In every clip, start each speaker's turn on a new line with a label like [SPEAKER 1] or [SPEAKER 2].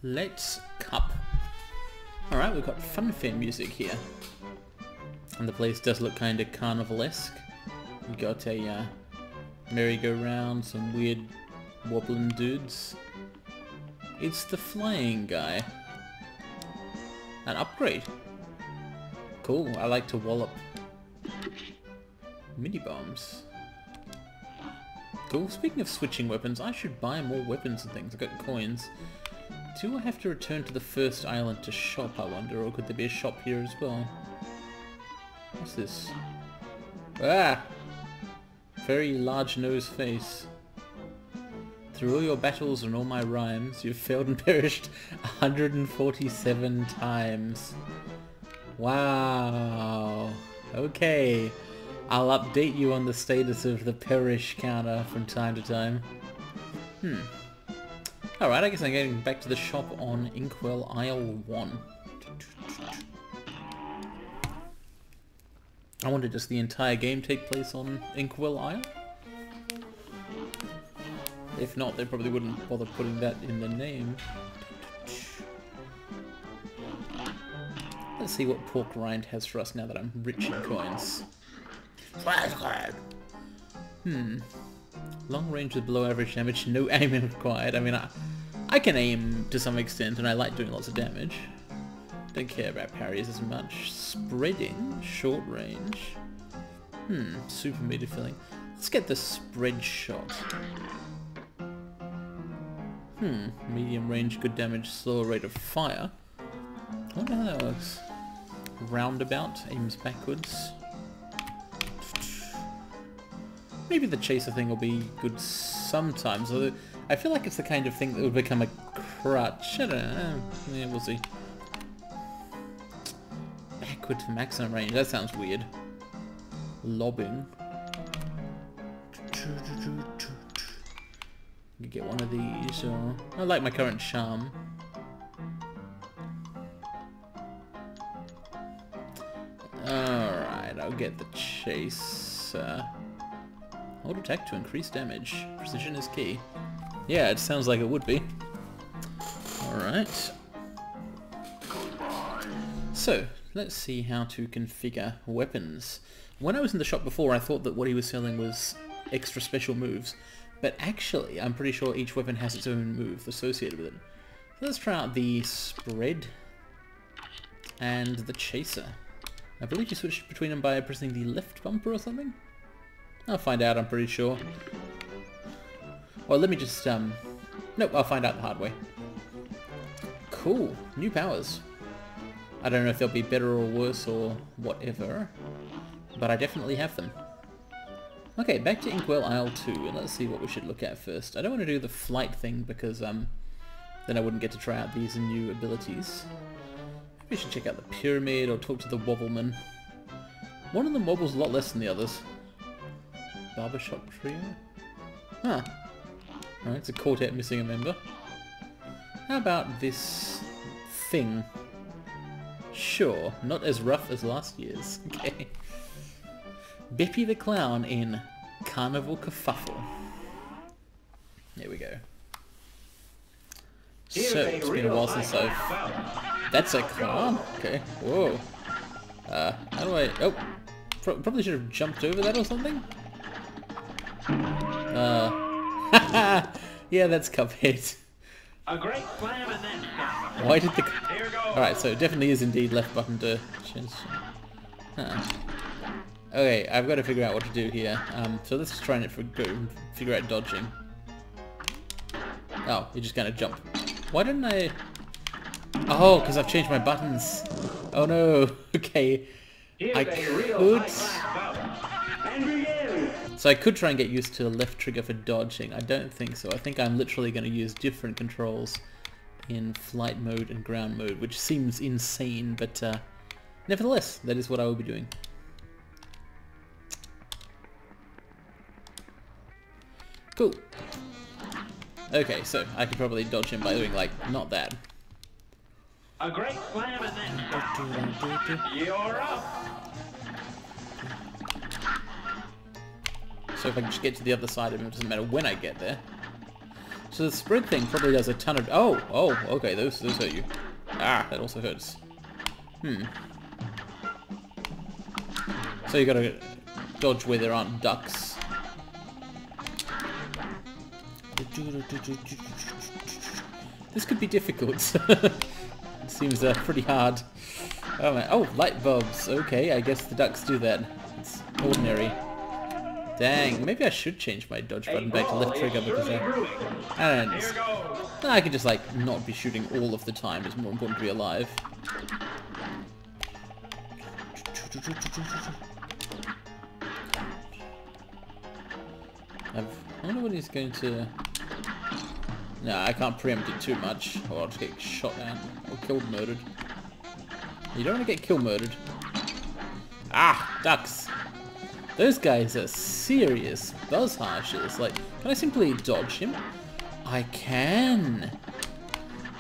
[SPEAKER 1] Let's cup. Alright, we've got funfair music here. And the place does look kind of carnival-esque. We got a merry-go-round, some weird wobbling dudes. It's the flying guy. An upgrade. Cool, I like to wallop. Mini bombs. Cool, speaking of switching weapons, I should buy more weapons and things. I've got coins. Do I have to return to the first island to shop, I wonder, or could there be a shop here as well? What's this? Ah! Very large nose face. Through all your battles and all my rhymes, you've failed and perished 147 times. Wow. Okay. I'll update you on the status of the perish counter from time to time. Alright, I guess I'm getting back to the shop on Inkwell Isle 1. I wonder, does the entire game take place on Inkwell Isle? If not, they probably wouldn't bother putting that in the name. Let's see what Pork Rind has for us now that I'm rich in coins. Long range with below average damage, no aiming required. I mean, I can aim to some extent, and I like doing lots of damage. Don't care about parries as much. Spreading, short range. Super meter filling. Let's get the spread shot. Medium range, good damage, slower rate of fire. I wonder how that works. Roundabout, aims backwards. Maybe the chaser thing will be good sometimes, although I feel like it's the kind of thing that would become a crutch. I don't know. Yeah, we'll see. Backward to maximum range, that sounds weird. Lobbing. You get one of these, or... I like my current charm. Alright, I'll get the chase. Hold attack to increase damage. Precision is key. Yeah, it sounds like it would be. Alright. So, let's see how to configure weapons. When I was in the shop before, I thought that what he was selling was extra special moves. But actually, I'm pretty sure each weapon has its own move associated with it. So let's try out the spread and the chaser. I believe you switch between them by pressing the left bumper or something? I'll find out, I'm pretty sure. Well, let me just, nope, I'll find out the hard way. Cool, new powers. I don't know if they'll be better or worse or whatever, but I definitely have them. Okay, back to Inkwell Isle 2, and let's see what we should look at first. I don't want to do the flight thing because then I wouldn't get to try out these new abilities. Maybe we should check out the pyramid or talk to the wobbleman. One of them wobbles a lot less than the others. Barbershop trio? Huh. Alright, it's a quartet missing a member. How about this thing? Sure, not as rough as last year's. Okay. Beppy the Clown in Carnival There we go. So, it's been a while since I've... That's a clown? Okay, whoa. How do I... Oh! Probably should have jumped over that or something? Yeah, that's Cuphead.
[SPEAKER 2] A great slam and then stop.
[SPEAKER 1] Why did the... Alright, so it definitely is indeed left button to change. Okay, I've got to figure out what to do here. So let's just try and figure out dodging. Oh, you're just gonna jump. Why didn't I... Oh, because I've changed my buttons. Oh no. Okay. I could... So I could try and get used to the left trigger for dodging. I don't think so. I think I'm literally going to use different controls in flight mode and ground mode, which seems insane, but nevertheless, that is what I will be doing. Cool. Okay, so I could probably dodge him by doing, like, not that.
[SPEAKER 2] A great slam and then stop. You're up.
[SPEAKER 1] So if I can just get to the other side of him, it doesn't matter when I get there. So the spread thing probably does a ton of... Oh, okay, those hurt you. Ah, that also hurts. So you gotta dodge where there aren't ducks. This could be difficult. It seems pretty hard. Oh man, oh, light bulbs. Okay, I guess the ducks do that. It's ordinary. Dang, maybe I should change my dodge button back to left trigger because I could just like not be shooting all of the time. It's more important to be alive. I wonder when he's going to... No, I can't preempt it too much, or I'll just get shot at or killed murdered. You don't want to get kill murdered. Ah, ducks. Those guys are serious buzz harshes. Like, can I simply dodge him? I can.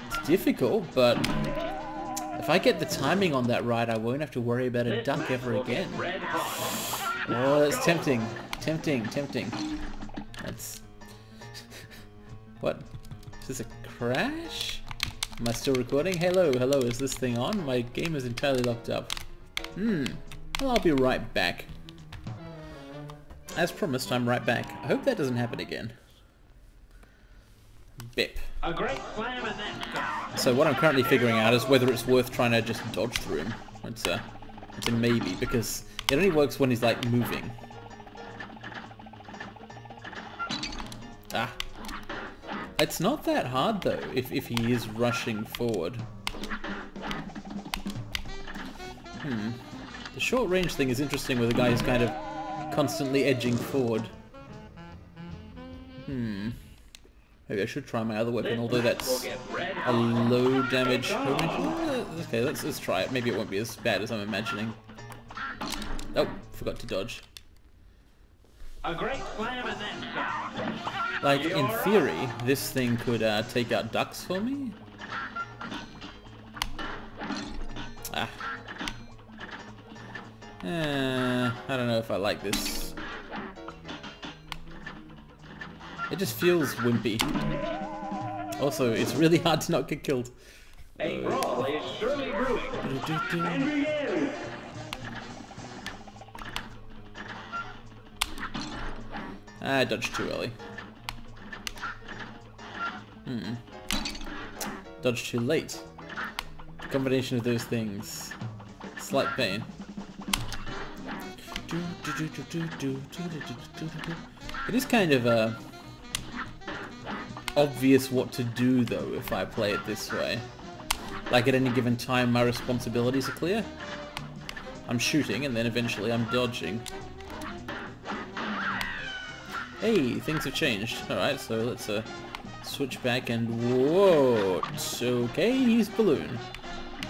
[SPEAKER 1] It's difficult, but if I get the timing on that right, I won't have to worry about a duck ever again. Oh, that's tempting. Tempting. That's... What? Is this a crash? Am I still recording? Hello, is this thing on? My game is entirely locked up. Well, I'll be right back. As promised, I'm right back. I hope that doesn't happen again. Bip.
[SPEAKER 2] A great slam and then...
[SPEAKER 1] So what I'm currently figuring out is whether it's worth trying to just dodge through him. It's a maybe, because it only works when he's like moving. Ah. It's not that hard though, if he is rushing forward. The short range thing is interesting with a guy who's kind of constantly edging forward. Maybe I should try my other weapon, although that's a low damage. Okay, let's try it. Maybe it won't be as bad as I'm imagining. Oh, forgot to dodge.
[SPEAKER 2] A great slam and then shot.
[SPEAKER 1] Like, in theory, this thing could take out ducks for me. Ah. I don't know if I like this. It just feels wimpy. Also, it's really hard to not get killed.
[SPEAKER 2] A brawl is surely brewing. And begin.
[SPEAKER 1] I dodged too early. Dodged too late. The combination of those things. Slight pain. It is kind of obvious what to do though if I play it this way. Like at any given time my responsibilities are clear. I'm shooting and then eventually I'm dodging. Hey, things have changed. Alright, so let's switch back and... Whoa! Okay, he's balloon.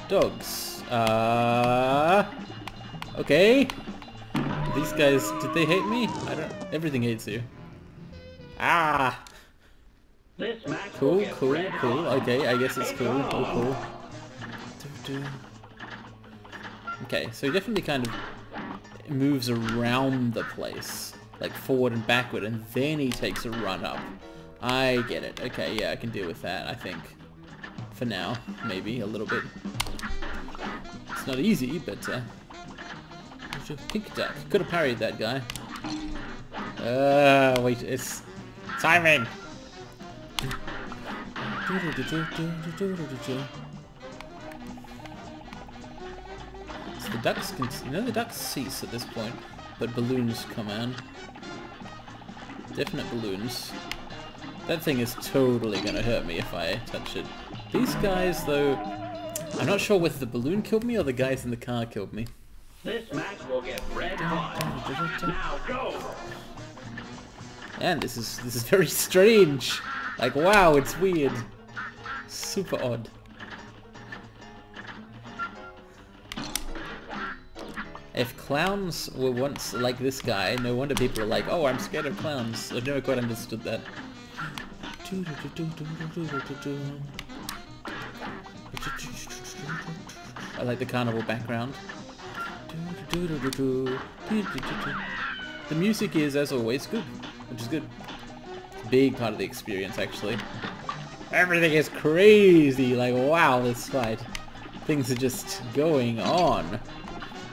[SPEAKER 1] Dogs. Okay. These guys, did they hate me? I don't... Everything hates you. Ah! Cool. Okay, I guess it's cool. Cool. Okay, so he definitely kind of moves around the place. Like forward and backward, and then he takes a run up. I get it. Okay, yeah, I can deal with that, I think. For now, maybe, a little bit. It's not easy, but, pink duck. Could have parried that guy. Wait, it's... timing! So the ducks can... You know, the ducks cease at this point, but balloons come in. Definite balloons. That thing is totally gonna hurt me if I touch it. These guys, though, I'm not sure whether the balloon killed me or the guys in the car killed me.
[SPEAKER 2] This match will get red hot. Now go.
[SPEAKER 1] And this is very strange. Like, wow, it's weird. Super odd. If clowns were once like this guy, no wonder people are like, oh, I'm scared of clowns. I've never quite understood that. I like the carnival background. The music is, as always, good, which is good. Big part of the experience, actually. Everything is crazy. Like, wow, this fight. Things are just going on.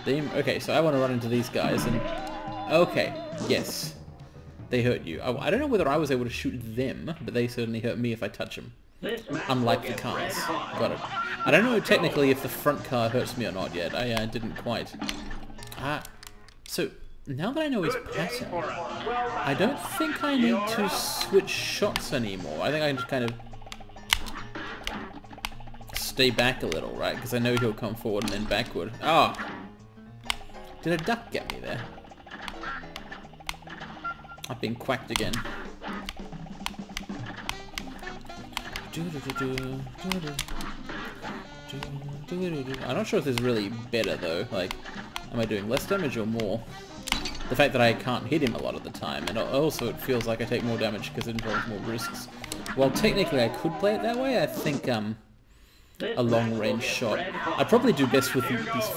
[SPEAKER 1] Okay, so I want to run into these guys and... Okay, yes. They hurt you. I don't know whether I was able to shoot them, but they certainly hurt me if I touch them. Unlike the cars. Got it. I don't know technically if the front car hurts me or not yet. I didn't quite. So, now that I know his pattern, I don't think I need to switch shots anymore. I think I can just kind of stay back a little, right? Because I know he'll come forward and then backward. Oh! Did a duck get me there? I've been quacked again. I'm not sure if this is really better though. Like, am I doing less damage or more? The fact that I can't hit him a lot of the time, and also it feels like I take more damage because it involves more risks. While technically I could play it that way, I think a long-range shot. I'd probably do best with this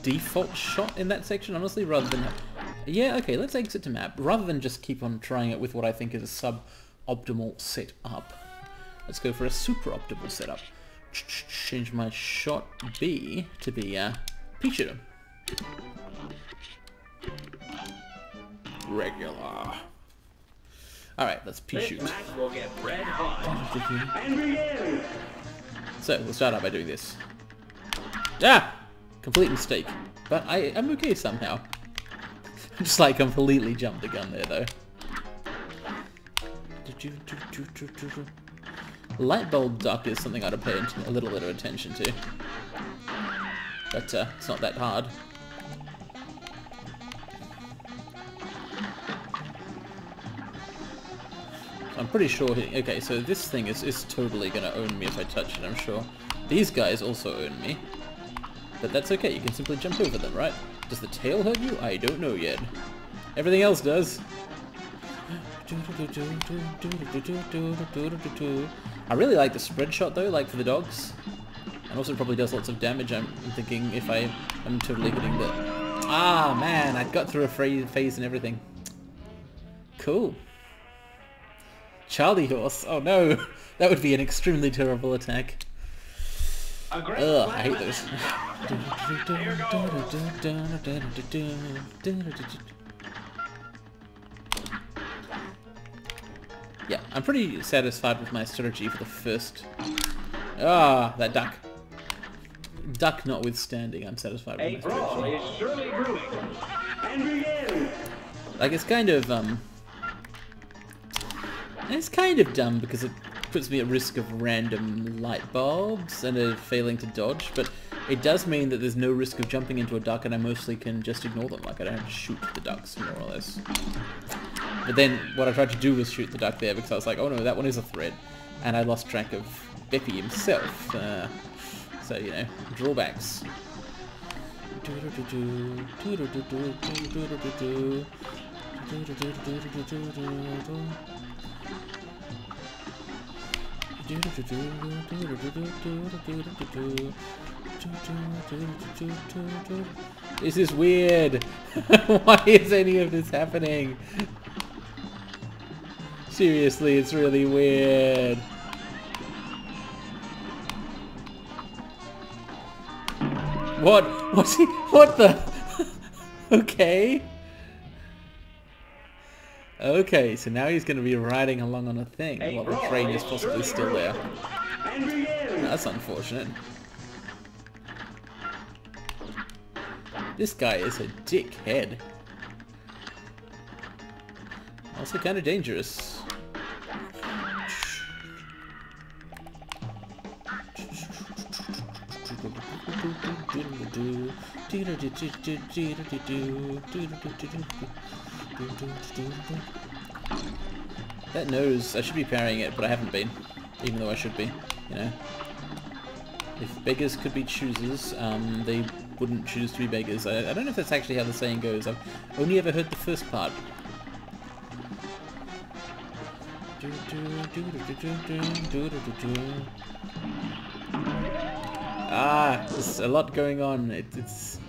[SPEAKER 1] default shot in that section, honestly, rather than... Yeah, okay, let's exit to map, rather than just keep on trying it with what I think is a sub-optimal setup. Let's go for a super-optimal setup. Change my shot B to be pea shooter. Regular. Alright, let's pea shoot. So, we'll start out by doing this. Ah! Complete mistake. But I'm okay somehow. Just like completely jumped the gun there though. Light bulb duck is something I'd pay a little bit of attention to. But it's not that hard. I'm pretty sure okay, so this thing is totally gonna own me if I touch it, I'm sure. These guys also own me. But that's okay, you can simply jump over them, right? Does the tail hurt you? I don't know yet. Everything else does. I really like the spread shot though, like for the dogs. And also probably does lots of damage, I'm thinking, if I'm totally hitting the... Ah, man, I got through a phase and everything. Cool. Charlie horse. Oh no, that would be an extremely terrible attack. Ugh, I hate those. Yeah, I'm pretty satisfied with my strategy for the first... Ah, that duck. Duck notwithstanding, I'm satisfied with my strategy. Like, it's kind of dumb because it puts me at risk of random light bulbs and failing to dodge, but it does mean that there's no risk of jumping into a duck and I mostly can just ignore them, like I don't have to shoot the ducks, more or less. But then what I tried to do was shoot the duck there because I was like, oh no, that one is a threat, and I lost track of Beppy himself, so, you know, drawbacks. This is weird. Why is any of this happening? Seriously, it's really weird. What? What's he? What the? Okay. Okay, so now he's going to be riding along on a thing while the train is possibly still there. That's unfortunate. This guy is a dickhead. Also kind of dangerous. That nose, I should be parrying it, but I haven't been, even though I should be, you know. If beggars could be choosers, they wouldn't choose to be beggars. I don't know if that's actually how the saying goes. I've only ever heard the first part. Ah, there's a lot going on. It's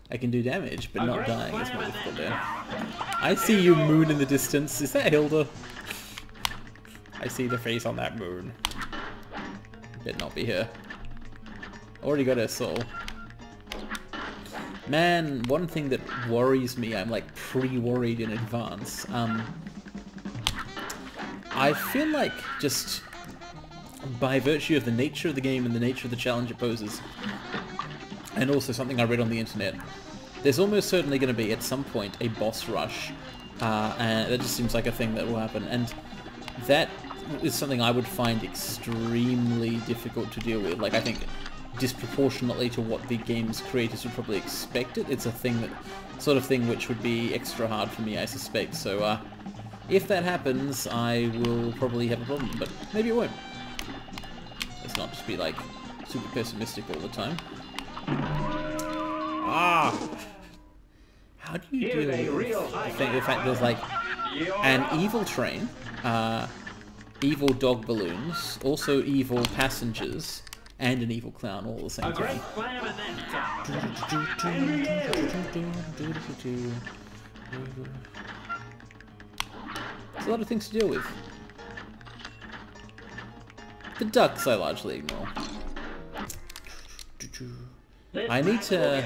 [SPEAKER 1] I can do damage, but not dying is more difficult there. I see you, moon in the distance. Is that Hilda? I see the face on that moon. Better not be her. Already got her soul. Man, one thing that worries me, I'm like pre-worried in advance. I feel like just by virtue of the nature of the game and the nature of the challenge it poses, and also something I read on the internet, there's almost certainly going to be at some point a boss rush, and that just seems like a thing that will happen, and that is something I would find extremely difficult to deal with. Like, I think disproportionately to what the game's creators would probably expect it. It's a thing that, sort of thing which would be extra hard for me, I suspect. So, if that happens, I will probably have a problem, but maybe it won't. Let's not just be, like, super pessimistic all the time. Ah! How do you deal with the fact there's, like, an evil train, evil dog balloons, also evil passengers, and an evil clown all at the same time. There's a lot of things to deal with. The ducks I largely ignore. I need to...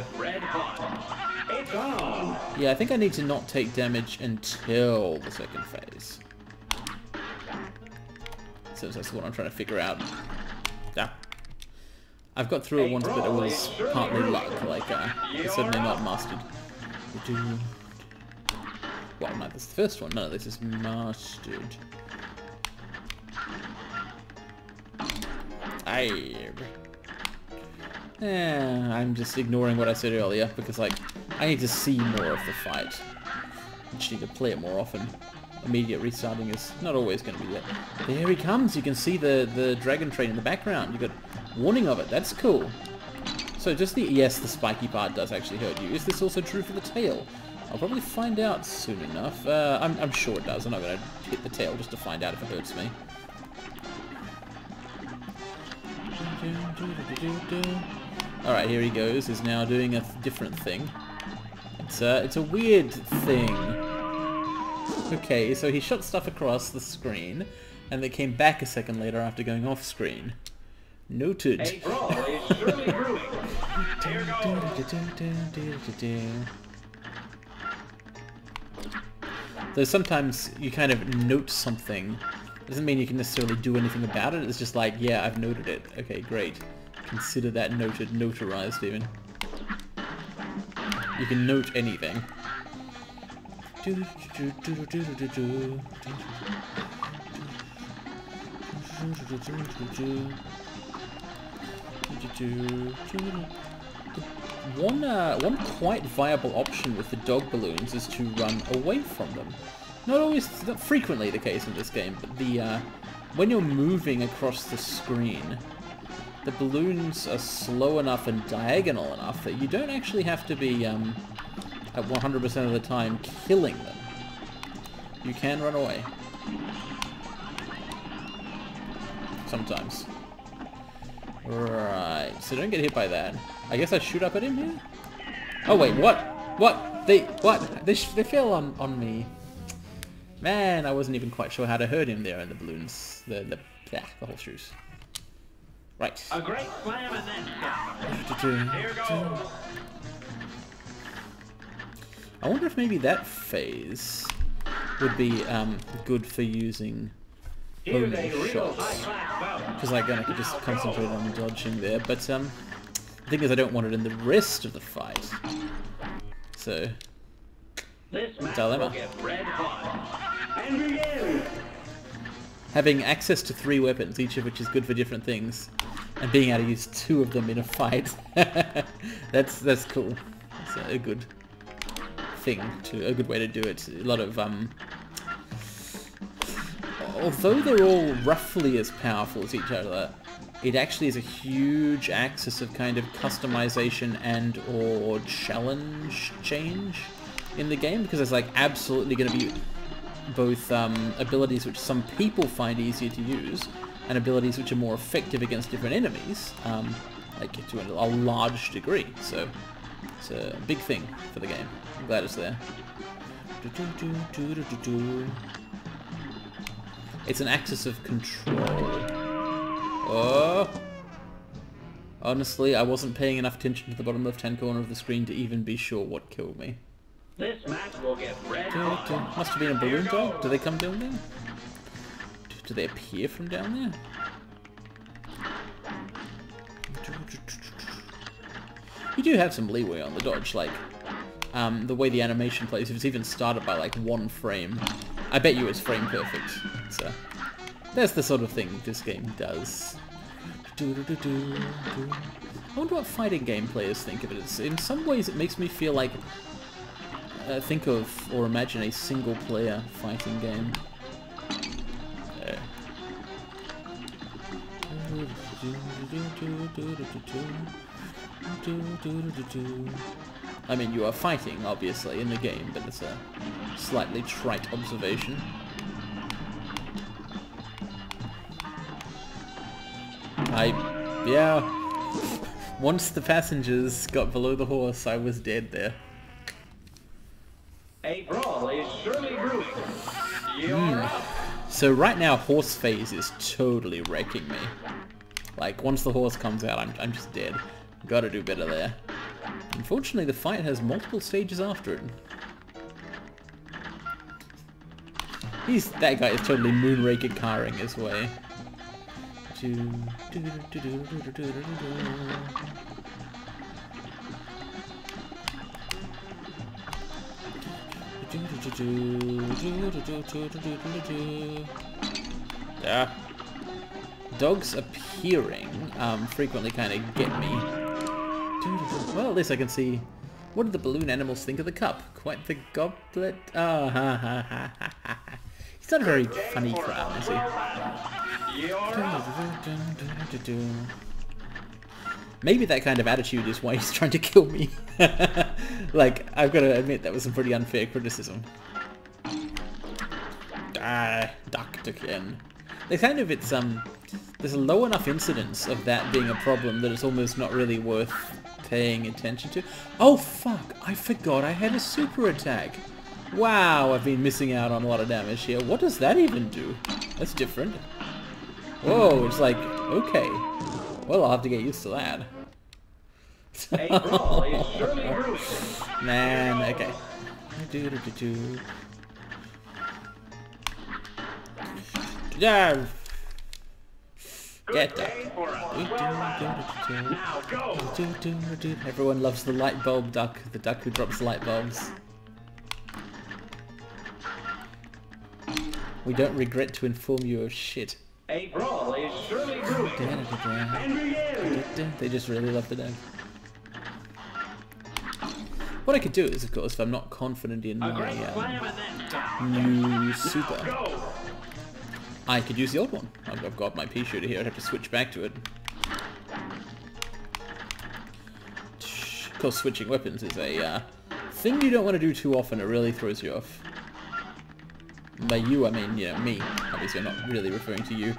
[SPEAKER 1] Yeah, I think I need to not take damage until the second phase. So that's what I'm trying to figure out. Yeah. I've got through it once, but it was partly luck, like, it's certainly not mastered. Well, no, that's the first one. None of this is mastered. I'm just ignoring what I said earlier, because, like, I need to see more of the fight. I just need to play it more often. Immediate restarting is not always going to be there. There he comes! You can see the dragon train in the background. You got warning of it. That's cool. So just the... Yes, the spiky part does actually hurt you. Is this also true for the tail? I'll probably find out soon enough. I'm sure it does. I'm not going to hit the tail just to find out if it hurts me. Alright, here he goes. He's now doing a different thing. It's a weird thing. Okay, so he shot stuff across the screen, and they came back a second later after going off screen. Noted. Though sometimes you kind of note something. Doesn't mean you can necessarily do anything about it. It's just like, yeah, I've noted it. Okay, great. Consider that noted, notarized even. You can note anything. One quite viable option with the dog balloons is to run away from them. Not frequently the case in this game, but when you're moving across the screen, the balloons are slow enough and diagonal enough that you don't actually have to be at 100% of the time killing them. You can run away. Sometimes. Right, so don't get hit by that. I guess I shoot up at him here? Oh wait, what? What? They fell on me. Man, I wasn't even quite sure how to hurt him there in the balloons. The whole shoes. Right.
[SPEAKER 2] A great slam and then here goes.
[SPEAKER 1] I wonder if maybe that phase would be good for using homing shots. Because like I could just concentrate on dodging there. But the thing is I don't want it in the rest of the fight. So dilemma. Having access to 3 weapons, each of which is good for different things, and being able to use 2 of them in a fight, that's cool. It's a good thing, a good way to do it. A lot of although they're all roughly as powerful as each other, it actually is a huge axis of kind of customization and or challenge change in the game, because there's like absolutely going to be both abilities which some people find easier to use and abilities which are more effective against different enemies, like to a large degree. So it's a big thing for the game. I'm glad it's there. It's an axis of control. Oh! Honestly, I wasn't paying enough attention to the bottom left-hand corner of the screen to even be sure what killed me.
[SPEAKER 2] This match will get red hot.
[SPEAKER 1] Must have been a balloon dog. Do they come down there? Do they appear from down there? You do have some leeway on the dodge, like the way the animation plays. If it's even started by like 1 frame, I bet you it's frame perfect. So that's the sort of thing this game does. I wonder what fighting game players think of it. In some ways, it makes me feel like think of or imagine a single-player fighting game. I mean, you are fighting, obviously, in the game, but it's a slightly trite observation. Yeah. Once the passengers got below the horse, I was dead there.
[SPEAKER 2] A brawl is surely brewing. You're up.
[SPEAKER 1] So right now, horse phase is totally wrecking me. Like, once the horse comes out, I'm just dead. Gotta do better there. Unfortunately, the fight has multiple stages after it. That guy is totally Moonraker carring his way. Yeah. Dogs appearing frequently kind of get me. Well, at least I can see. What did the balloon animals think of the cup? Quite the goblet. Oh, ha ha ha ha ha. He's not a very funny crowd, is he? Maybe that kind of attitude is why he's trying to kill me. Like, I've got to admit that was some pretty unfair criticism. Ducked again. There's kind of, there's a low enough incidence of that being a problem that it's almost not really worth paying attention to. Oh fuck, I forgot I had a super attack. Wow, I've been missing out on a lot of damage here. What does that even do? That's different. Whoa, it's like, okay. Well, I'll have to get used to that. Man, okay. Yeah. Get up. Everyone loves the light bulb duck, the duck who drops light bulbs. We don't regret to inform you of shit.
[SPEAKER 2] A brawl is surely brewing.
[SPEAKER 1] They just really love the duck. What I could do is, of course, if I'm not confident in my new super, I could use the old one. I've got my pea shooter here, I'd have to switch back to it. Of course, switching weapons is a thing you don't want to do too often, it really throws you off. By you, I mean, you know, me. Obviously, I'm not really referring to you.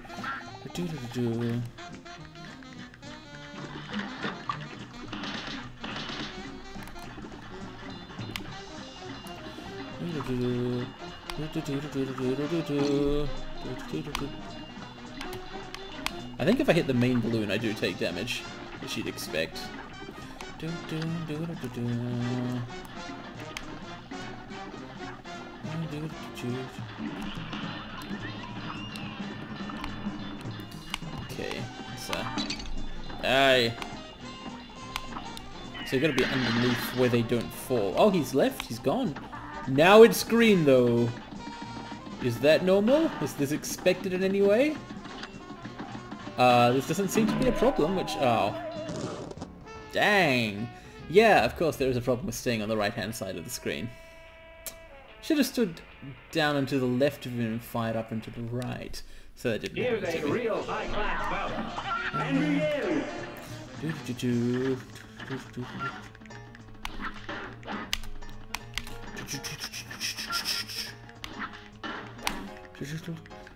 [SPEAKER 1] I think if I hit the main balloon, I do take damage, as you'd expect. Okay, so... Aye! So you gotta be underneath where they don't fall. Oh, he's left? He's gone. Now it's green, though. Is that normal? Is this expected in any way? This doesn't seem to be a problem, which... Oh. Dang! Yeah, of course there is a problem with staying on the right-hand side of the screen. Should have stood down and to the left of him and fired up and to the right. So that didn't happen to me.
[SPEAKER 2] Here's a real high-class bout. And begin!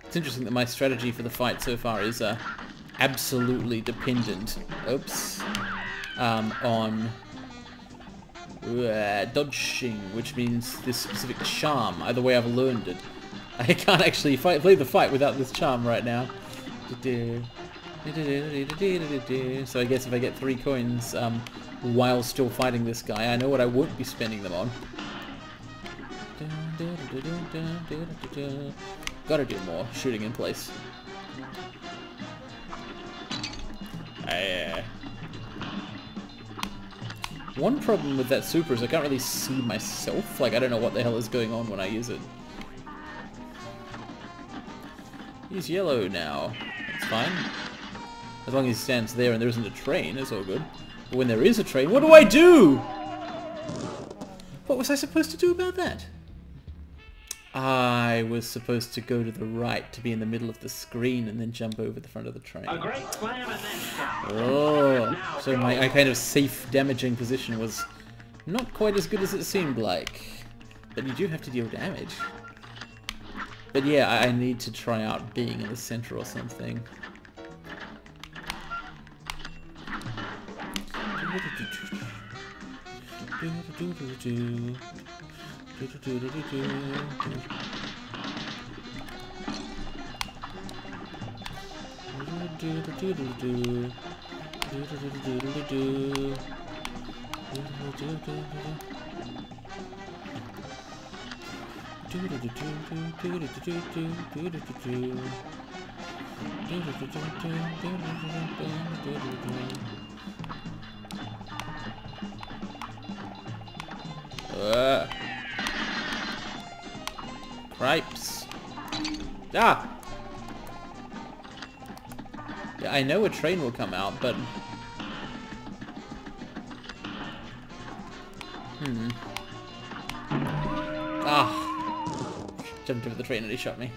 [SPEAKER 2] It's interesting that my strategy for the fight so far is absolutely dependent, on dodging, which means this specific charm, the way I've learned it.
[SPEAKER 1] I can't actually play the fight without this charm right now. So I guess if I get 3 coins while still fighting this guy, I know what I won't be spending them on. Gotta do more shooting in place. One problem with that super is I can't really see myself. Like, I don't know what the hell is going on when I use it. He's yellow now. That's fine. As long as he stands there and there isn't a train, it's all good. But when there is a train, what do I do? What was I supposed to do about that? I was supposed to go to the right to be in the middle of the screen and then jump over the front of the train.
[SPEAKER 3] A great slam and then stop.
[SPEAKER 1] Oh, so my kind of safe damaging position was not quite as good as it seemed like. But you do have to deal damage. But yeah, I need to try out being in the center or something. Cripes. Ah! Yeah, I know a train will come out, but... Ah! Jumped over the train and he shot me.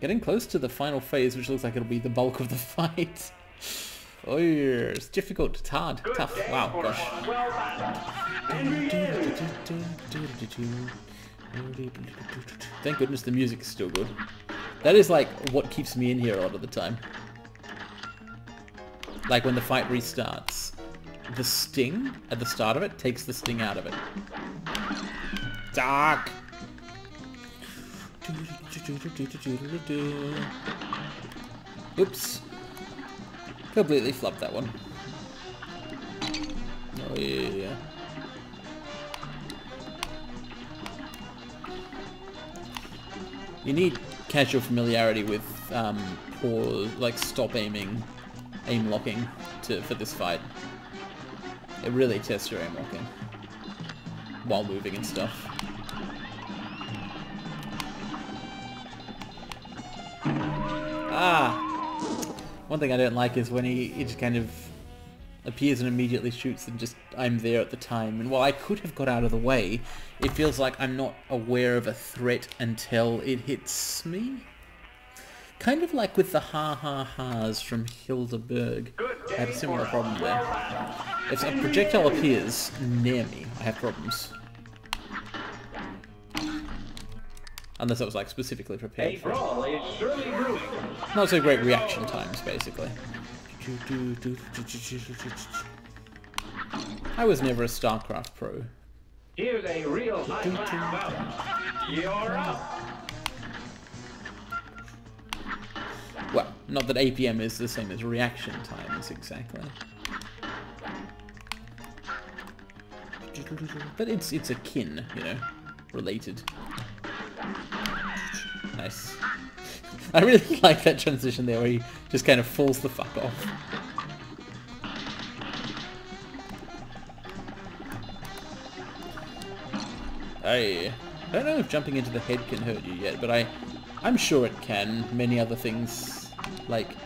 [SPEAKER 1] Getting close to the final phase, which looks like it'll be the bulk of the fight. Oh yeah, it's difficult, it's hard, tough. Wow, gosh. Thank goodness the music is still good. That is like what keeps me in here a lot of the time. Like when the fight restarts, the sting at the start of it takes the sting out of it. Dark! Oops. Completely flubbed that one. Oh yeah. You need casual familiarity with pause, like stop aiming, aim locking for this fight. It really tests your aim locking while moving and stuff. Ah! One thing I don't like is when he just kind of appears and immediately shoots and just I'm there at the time. And while I could have got out of the way, it feels like I'm not aware of a threat until it hits me. Kind of like with the ha-ha-has from Hildeberg. I had a similar problem there. If a projectile appears near me, I have problems. Unless I was like specifically prepared for it. Not so great reaction times, basically. I was never a StarCraft pro.
[SPEAKER 3] Here's a real high-class bout. You're up.
[SPEAKER 1] Well, not that APM is the same as reaction times, exactly. But it's akin, you know, related. Nice. I really like that transition there where he just kind of falls the fuck off. I don't know if jumping into the head can hurt you yet, but I'm sure it can. Many other things, like,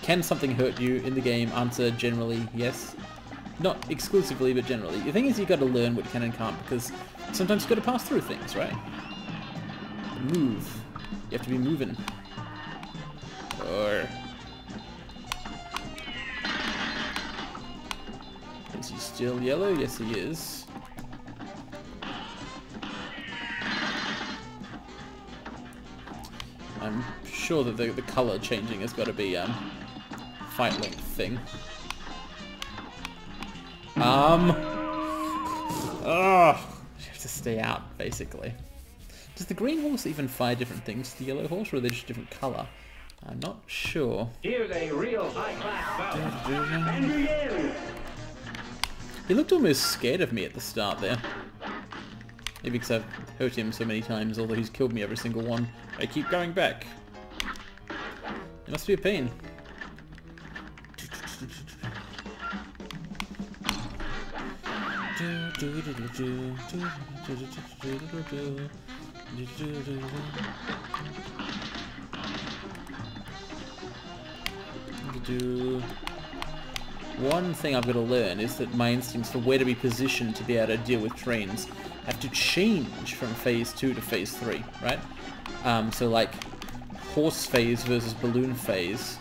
[SPEAKER 1] can something hurt you in the game? Answer generally yes. Not exclusively, but generally. The thing is, you got to learn what can and can't, because sometimes you got to pass through things, right? Move. You have to be moving. Or is he still yellow? Yes, he is. I'm sure that the color changing has got to be fight length thing. You have to stay out basically Does the green horse even fire different things to the yellow horse, or are they just a different colour? I'm not sure.
[SPEAKER 3] Here's a real high-class bout. And begin!
[SPEAKER 1] He looked almost scared of me at the start there. Maybe because I've hurt him so many times, although he's killed me every single one. I keep going back. It must be a pain. One thing I've got to learn is that my instincts for where to be positioned to be able to deal with trains have to change from phase 2 to phase 3, right? So like horse phase versus balloon phase.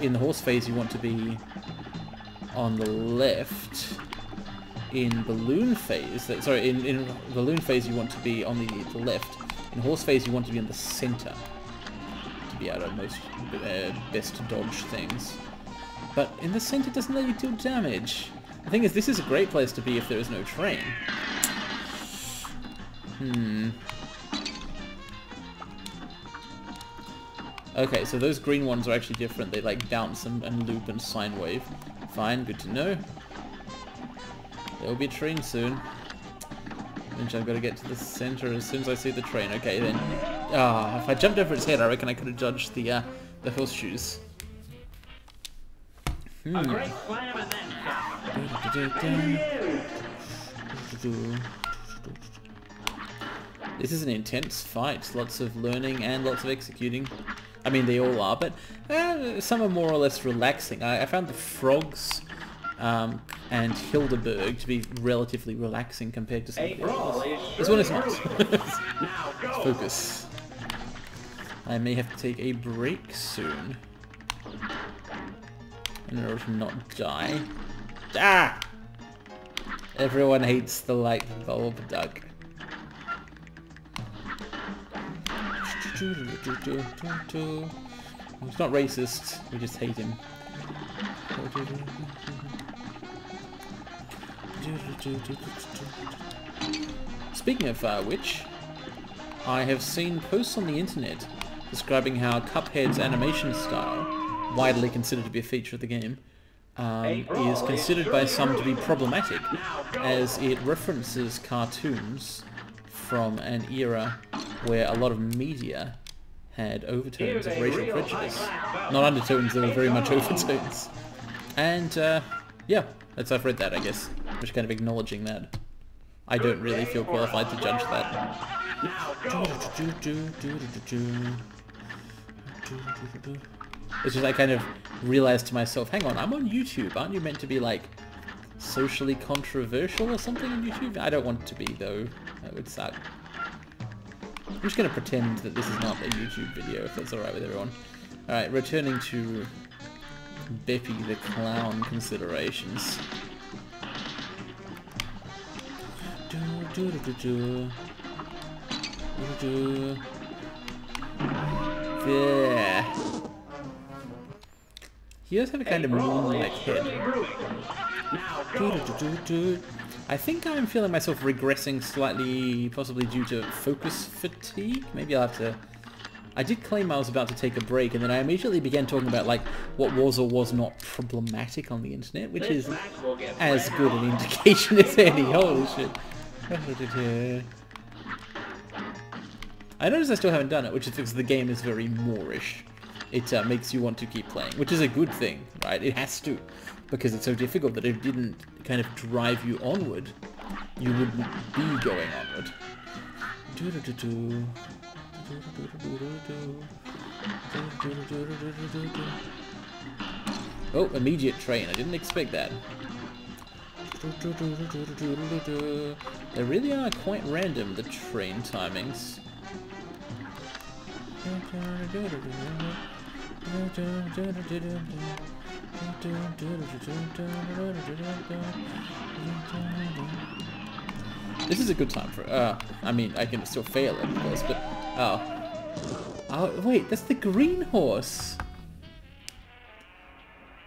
[SPEAKER 1] In the horse phase you want to be on the left. In balloon phase, in balloon phase you want to be on the left. In horse phase you want to be in the center to be able to best dodge things. But in the center it doesn't let you deal damage. The thing is, this is a great place to be if there is no train. Okay, so those green ones are actually different. They like bounce and loop and sine wave. Fine, good to know. There will be a train soon. Which I've got to get to the center as soon as I see the train. Okay, then. If I jumped over its head, I reckon I could have dodged the horseshoes.
[SPEAKER 3] A great slam and then
[SPEAKER 1] This is an intense fight. Lots of learning and lots of executing. I mean, they all are, but some are more or less relaxing. I found the frogs and Hildeberg to be relatively relaxing compared to some of the others. This one is not. Let's focus. I may have to take a break soon in order to not die. Ah! Everyone hates the light bulb duck. He's not racist, we just hate him. Speaking of which, I have seen posts on the internet describing how Cuphead's animation style, widely considered to be a feature of the game, is considered by some to be problematic, as it references cartoons from an era where a lot of media had overtones of racial prejudice. Not undertones, they were very much overtones. And, yeah, I've read that, I guess. Just kind of acknowledging that. I don't really feel qualified to judge that. It's just I kind of realized to myself, hang on, I'm on YouTube, aren't you meant to be like socially controversial or something on YouTube? I don't want to be though, that would suck. I'm just going to pretend that this is not a YouTube video, if that's alright with everyone. Alright, returning to Beppy the Clown considerations. There. He does have a kind of moon-like head. I think I'm feeling myself regressing slightly, possibly due to focus fatigue. Maybe I'll have to... I did claim I was about to take a break, and then I immediately began talking about like what was or was not problematic on the internet, which is as good an indication as any. Holy shit. I noticed I still haven't done it, which is because the game is very Moorish. It makes you want to keep playing, which is a good thing, right? It has to, because it's so difficult that if it didn't kind of drive you onward, you wouldn't be going onward. Oh, immediate train. I didn't expect that. They really are quite random, the train timings. This is a good time for, I mean, I can still fail it, of course, but, oh, wait, that's the green horse.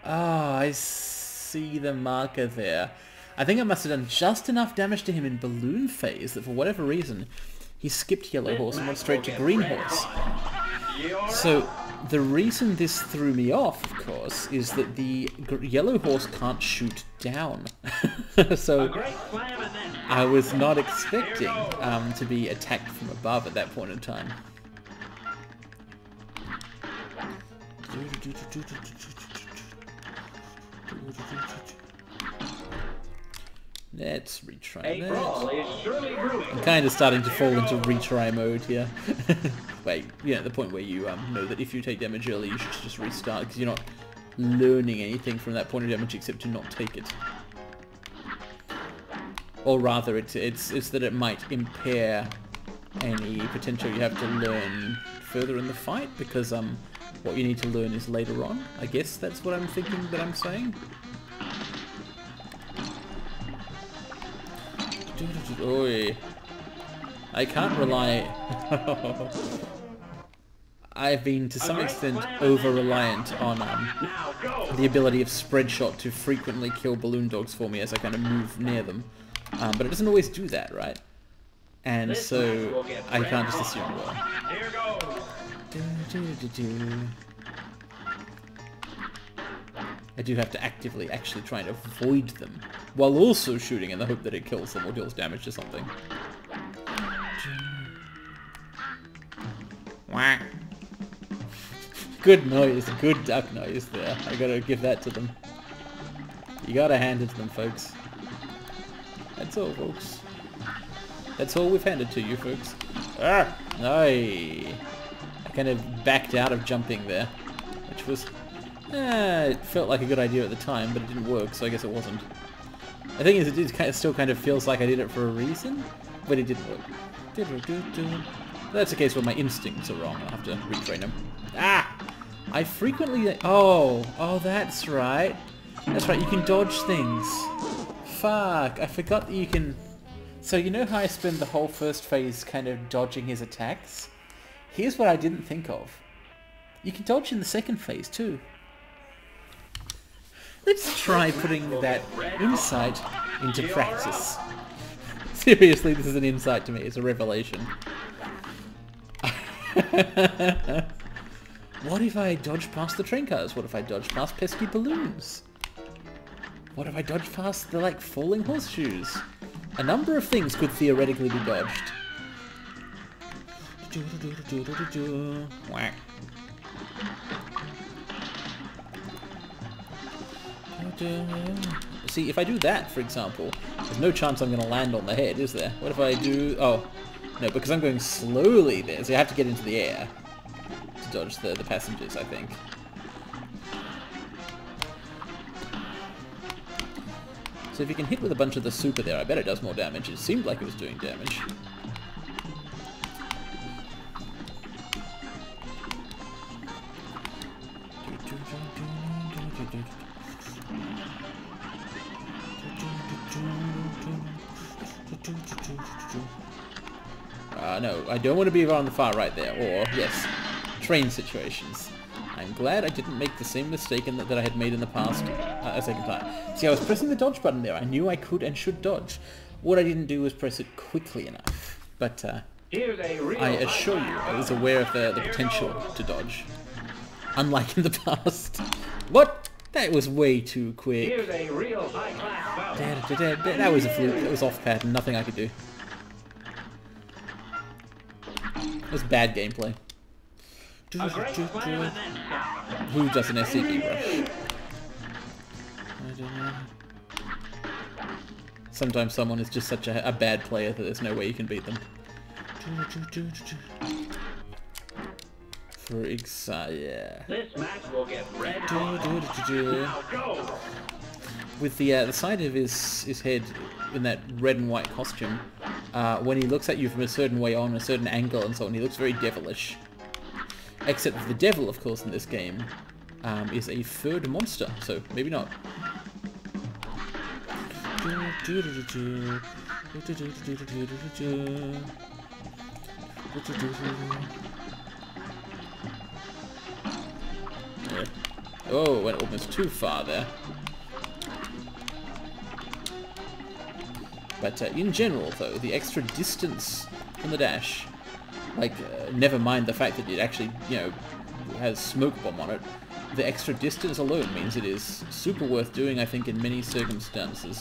[SPEAKER 1] Ah, I see the marker there. I think I must have done just enough damage to him in balloon phase that for whatever reason, he skipped Yellow Horse and went straight to Green Horse. So the reason this threw me off, of course, is that the Yellow Horse can't shoot down. So I was not expecting to be attacked from above at that point in time. Let's retry that. I'm kind of starting to fall into retry mode here. Wait, yeah, the point where you know that if you take damage early, you should just restart, because you're not learning anything from that point of damage except to not take it. Or rather, it's that it might impair any potential you have to learn further in the fight, because what you need to learn is later on. I guess that's what I'm thinking that I'm saying. Oi. I can't rely... I've been to some extent over-reliant on the ability of Spreadshot to frequently kill balloon dogs for me as I kind of move near them. But it doesn't always do that, right? And so I can't just assume it will. I do have to actively actually try and avoid them, while also shooting in the hope that it kills them or deals damage to something. Good noise, good duck noise there. I gotta give that to them. You gotta hand it to them, folks. That's all, folks. That's all we've handed to you, folks. Ah! I kind of backed out of jumping there, which was... it felt like a good idea at the time, but it didn't work, so I guess it wasn't. The thing is, it still kind of feels like I did it for a reason, but it didn't work. That's a case where my instincts are wrong. I'll have to retrain them. Ah! I frequently... Oh, that's right. That's right, you can dodge things. Fuck, I forgot that you can... So you know how I spend the whole first phase kind of dodging his attacks? Here's what I didn't think of. You can dodge in the second phase too. Let's try putting that insight into practice. Seriously, this is an insight to me. It's a revelation. What if I dodge past the train cars? What if I dodge past pesky balloons? What if I dodge past the, like, falling horseshoes? A number of things could theoretically be dodged. Whack. See, if I do that, for example, there's no chance I'm going to land on the head, is there? What if I do... Oh, no, because I'm going slowly there, so I have to get into the air to dodge the passengers, I think. So if you can hit with a bunch of the super there, I bet it does more damage. It seemed like it was doing damage. No, I don't want to be on the far right there. Or, yes, train situations. I'm glad I didn't make the same mistake that I had made in the past a second time. See, I was pressing the dodge button there. I knew I could and should dodge. What I didn't do was press it quickly enough. But I assure you, I was aware of the potential to dodge. Unlike in the past. What? That was way too quick. That was a fluke. That was off pattern. Nothing I could do. It was bad gameplay. Who does an SCP rush? I don't know. Sometimes someone is just such a bad player that there's no way you can beat them. For example, yeah.
[SPEAKER 3] This match will get red hot. Now go.
[SPEAKER 1] With the side of his head in that red and white costume, when he looks at you from a certain way on, a certain angle and so on, he looks very devilish. Except the devil, of course, in this game, is a third monster, so maybe not. Oh, went almost too far there. But in general, though, the extra distance from the dash. Like, never mind the fact that it actually, you know, has smoke bomb on it. The extra distance alone means it is super worth doing, I think, in many circumstances.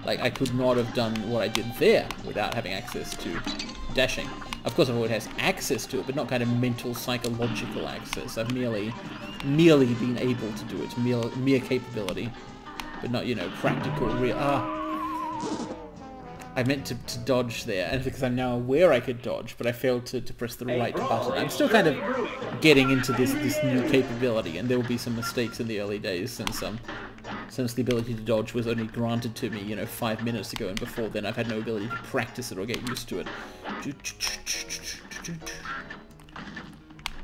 [SPEAKER 1] Like, I could not have done what I did there without having access to dashing. Of course, I've always had access to it, but not kind of mental, psychological access. I've merely been able to do it, mere capability, but not, you know, practical, real. I meant to dodge there, and because I'm now aware I could dodge, but I failed to press the right button. I'm still kind of getting into this new capability, and there will be some mistakes in the early days since the ability to dodge was only granted to me, you know, 5 minutes ago, and before then I've had no ability to practice it or get used to it.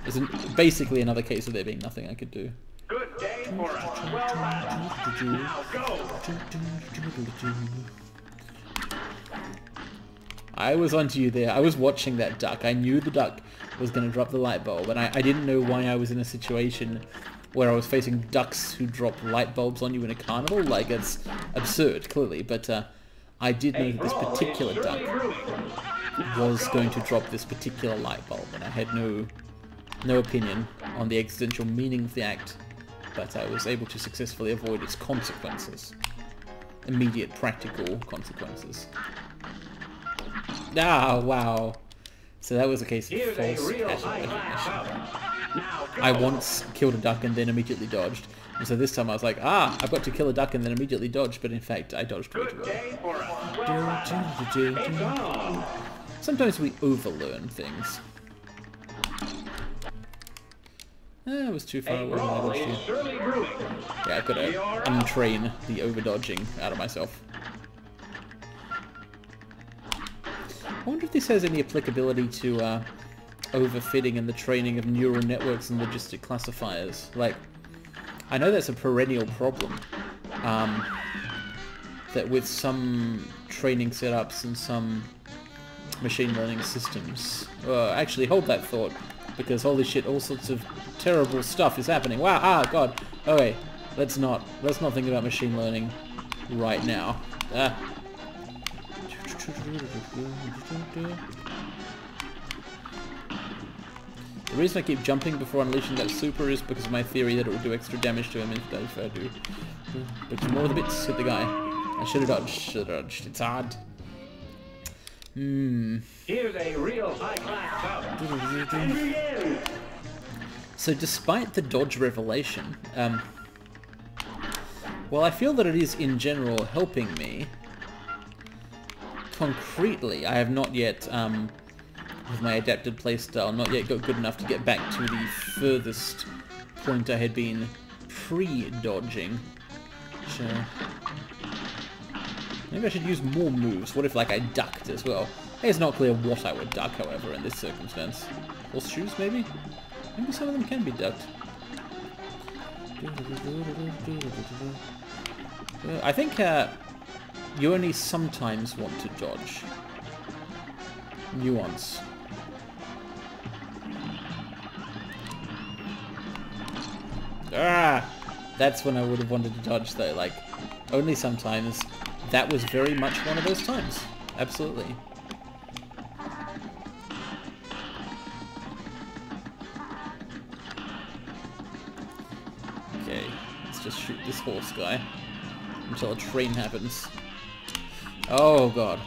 [SPEAKER 1] It's basically another case of there being nothing I could do.
[SPEAKER 3] Good day for a 12-lap. Now go.
[SPEAKER 1] I was onto you there. I was watching that duck. I knew the duck was going to drop the light bulb, and I didn't know why I was in a situation where I was facing ducks who drop light bulbs on you in a carnival. Like, it's absurd, clearly, but I did know that this particular duck was going to drop this particular light bulb, and I had no opinion on the existential meaning of the act, but I was able to successfully avoid its consequences. Immediate practical consequences. Ah, wow. So that was a case of false pattern recognition. I once killed a duck and then immediately dodged. And so this time I was like, I've got to kill a duck and then immediately dodge, but in fact I dodged way too early. Sometimes we overlearn things. I was too far away when I dodged you. Yeah, I've got to untrain the overdodging out of myself. I wonder if this has any applicability to overfitting and the training of neural networks and logistic classifiers. Like, I know that's a perennial problem. That with some training setups and some machine learning systems. Actually, hold that thought, because holy shit, all sorts of terrible stuff is happening. Wow! God. Okay, let's not think about machine learning right now. The reason I keep jumping before unleashing that super is because of my theory that it would do extra damage to him if I do. But more of the bits hit the guy. I should have dodged. It's hard.
[SPEAKER 3] Here's a real high-class bout.
[SPEAKER 1] So despite the dodge revelation, well, I feel that it is in general helping me. Concretely, I have not yet, with my adapted playstyle, not yet got good enough to get back to the furthest point I had been pre-dodging. So maybe I should use more moves. What if, like, I ducked as well? Hey, it's not clear what I would duck, however, in this circumstance. Horseshoes, maybe? Maybe some of them can be ducked. I think, you only sometimes want to dodge. Nuance. That's when I would have wanted to dodge though, like, only sometimes. That was very much one of those times. Absolutely. Okay, let's just shoot this horse guy until a train happens. Oh god.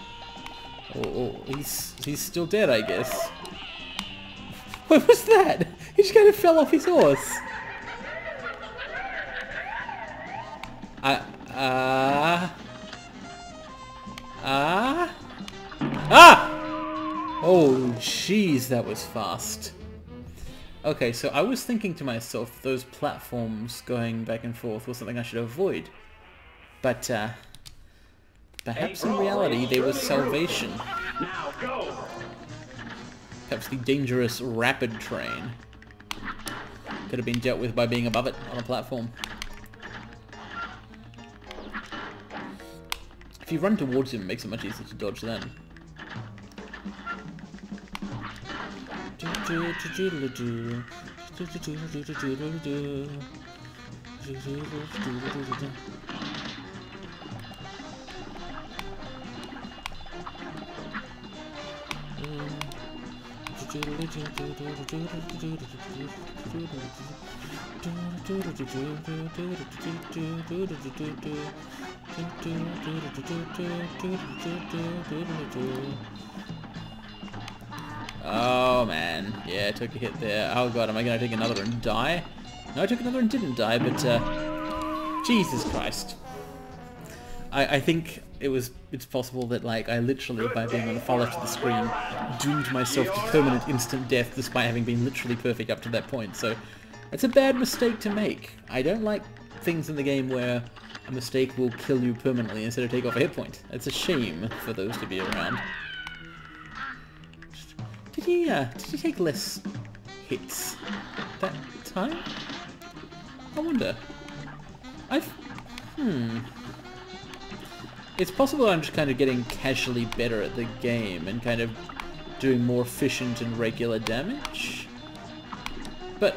[SPEAKER 1] Oh, he's still dead, I guess. What was that? He just kind of fell off his horse. Oh, jeez, that was fast. Okay, so I was thinking to myself, those platforms going back and forth was something I should avoid. But, perhaps in reality there was salvation.
[SPEAKER 3] Now go.
[SPEAKER 1] Perhaps the dangerous rapid train could have been dealt with by being above it on a platform. If you run towards him, it makes it much easier to dodge then. Oh man, yeah, I took a hit there. Oh god, am I gonna take another and die? No, I took another and didn't die, but Jesus Christ. I think it's possible that like I literally, by being on the far left of the screen, doomed myself to permanent instant death despite having been literally perfect up to that point. So it's a bad mistake to make. I don't like things in the game where a mistake will kill you permanently instead of take off a hit point. It's a shame for those to be around. Did he take less hits that time? I wonder. It's possible I'm just kind of getting casually better at the game and kind of doing more efficient and regular damage. But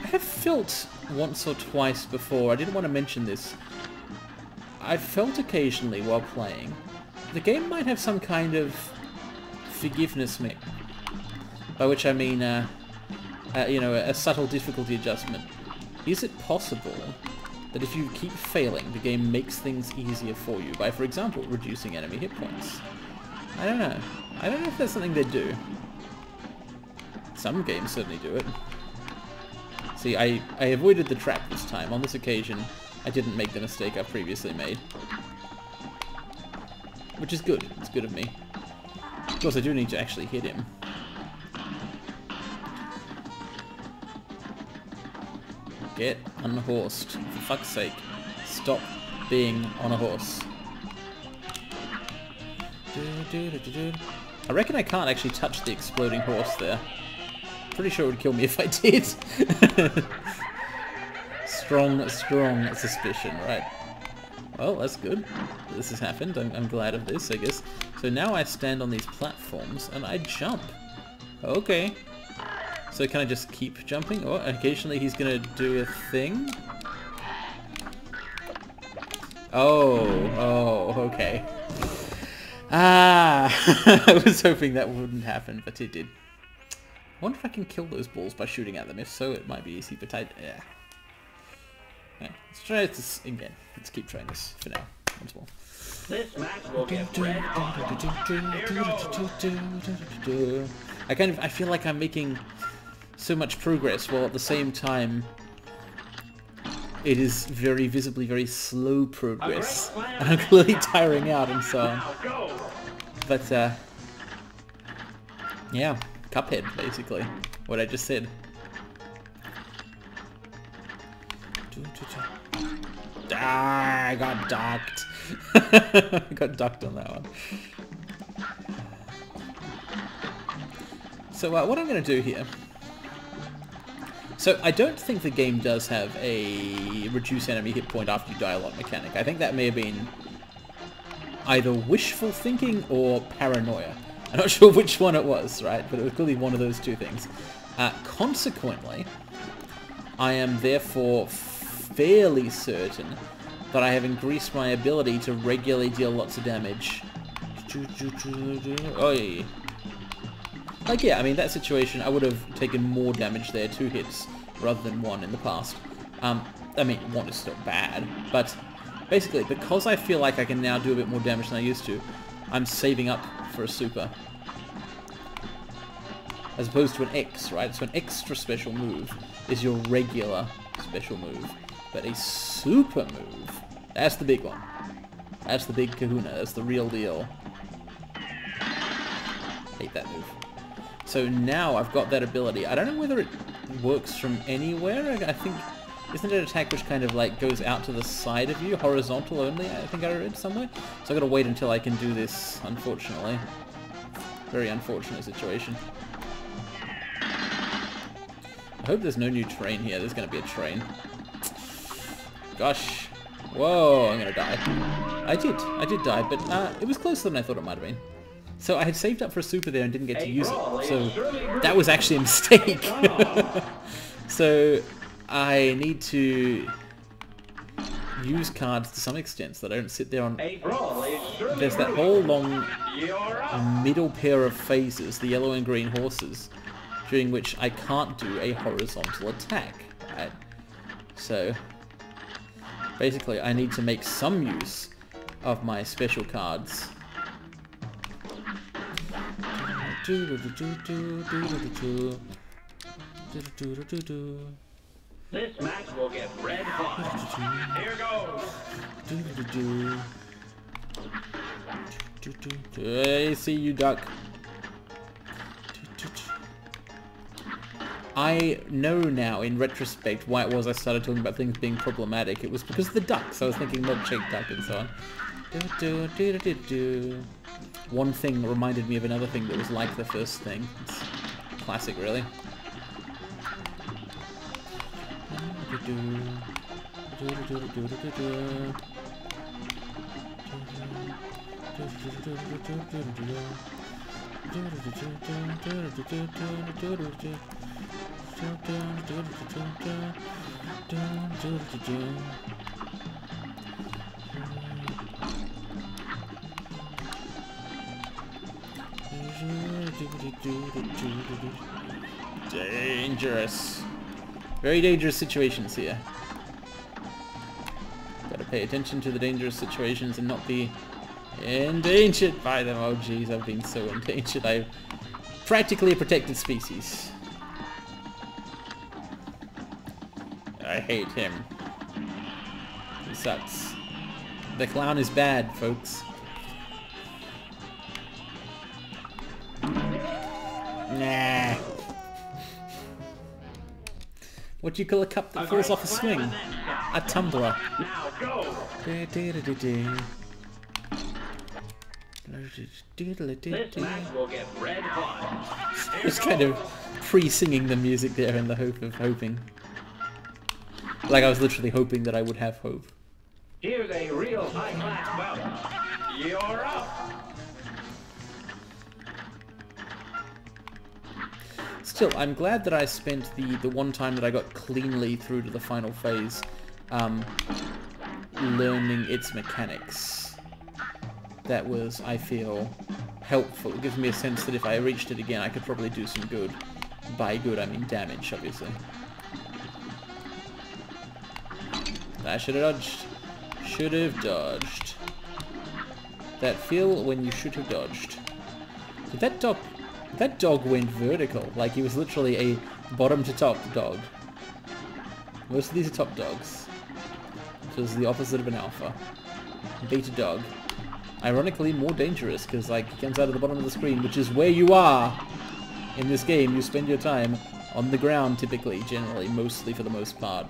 [SPEAKER 1] I have felt once or twice before, I didn't want to mention this, I've felt occasionally while playing, the game might have some kind of forgiveness mechanic, by which I mean, you know, a subtle difficulty adjustment. Is it possible that if you keep failing, the game makes things easier for you by, for example, reducing enemy hit points? I don't know. I don't know if that's something they do. Some games certainly do it. See, I avoided the trap this time. On this occasion, I didn't make the mistake I've previously made. Which is good. It's good of me. Of course, I do need to actually hit him. Get unhorsed. For fuck's sake. Stop being on a horse. I reckon I can't actually touch the exploding horse there. Pretty sure it would kill me if I did. strong suspicion, right. Well, that's good. This has happened. I'm glad of this, I guess. So now I stand on these platforms and I jump. Okay. So can I just keep jumping? Or occasionally he's gonna do a thing? Oh, okay. Ah, I was hoping that wouldn't happen, but it did. I wonder if I can kill those balls by shooting at them. If so, it might be easy, but yeah. Okay, let's try this again. Let's keep trying this for now. Once more.
[SPEAKER 3] This match will get red hot.
[SPEAKER 1] I feel like I'm making so much progress while at the same time it is very visibly very slow progress. And I'm clearly tiring out and so on. But yeah, Cuphead basically. What I just said. Ah, I got ducked. I got ducked on that one. So what I'm going to do here... So I don't think the game does have a reduce enemy hit point after you die a lot mechanic. I think that may have been either wishful thinking or paranoia. I'm not sure which one it was, right? But it was clearly one of those two things. Consequently, I am therefore fairly certain that I have increased my ability to regularly deal lots of damage. Oh yeah. Like yeah, I mean that situation I would have taken more damage there, 2 hits rather than 1 in the past. I mean 1 is still bad, but basically because I feel like I can now do a bit more damage than I used to, I'm saving up for a super. As opposed to an X, right? So an extra special move is your regular special move. But a super move, that's the big one. That's the big kahuna, that's the real deal. Hate that move. So now I've got that ability. I don't know whether it works from anywhere. I think, isn't it an attack which kind of like goes out to the side of you, horizontal only, I think I read somewhere? So I've got to wait until I can do this, unfortunately. Very unfortunate situation. I hope there's no new train here. There's going to be a train. Gosh. Whoa, I'm going to die. I did die, but it was closer than I thought it might have been. So I had saved up for a super there and didn't get to use it. So that was actually a mistake. So I need to use cards to some extent so that I don't sit there on...
[SPEAKER 3] A brawl is surely
[SPEAKER 1] There's that
[SPEAKER 3] brewing.
[SPEAKER 1] whole long
[SPEAKER 3] You're up.
[SPEAKER 1] middle pair of phases, the yellow and green horses, during which I can't do a horizontal attack, right? So, basically I need to make some use of my special cards.
[SPEAKER 3] This match will get red hot. Here goes.
[SPEAKER 1] I see you, duck. I know now, in retrospect, why it was I started talking about things being problematic. It was because of the ducks. I was thinking milkshake duck and so on. One thing reminded me of another thing that was like the first thing. It's classic, really. Dangerous. Very dangerous situations here. Gotta pay attention to the dangerous situations and not be endangered by them. Oh jeez, I've been so endangered. I'm practically a protected species. I hate him. He sucks. The clown is bad, folks. Nah. What do you call a cup that falls off a swing? A tumbler.
[SPEAKER 3] Now go. This match will get red hot.
[SPEAKER 1] Just kind of pre-singing the music there in the hope of hoping. Like I was literally hoping that I would have hope.
[SPEAKER 3] Here's a real high-class bout. You're up.
[SPEAKER 1] Still, I'm glad that I spent the one time that I got cleanly through to the final phase learning its mechanics. That was, I feel, helpful. It gives me a sense that if I reached it again, I could probably do some good. By good, I mean damage, obviously. I should have dodged. Should have dodged. That feel when you should have dodged. Did that dog... That dog went vertical, like he was literally a bottom to top dog. Most of these are top dogs. So it's the opposite of an alpha. Beta dog. Ironically more dangerous, because like he comes out of the bottom of the screen, which is where you are in this game. You spend your time on the ground typically, generally, mostly for the most part.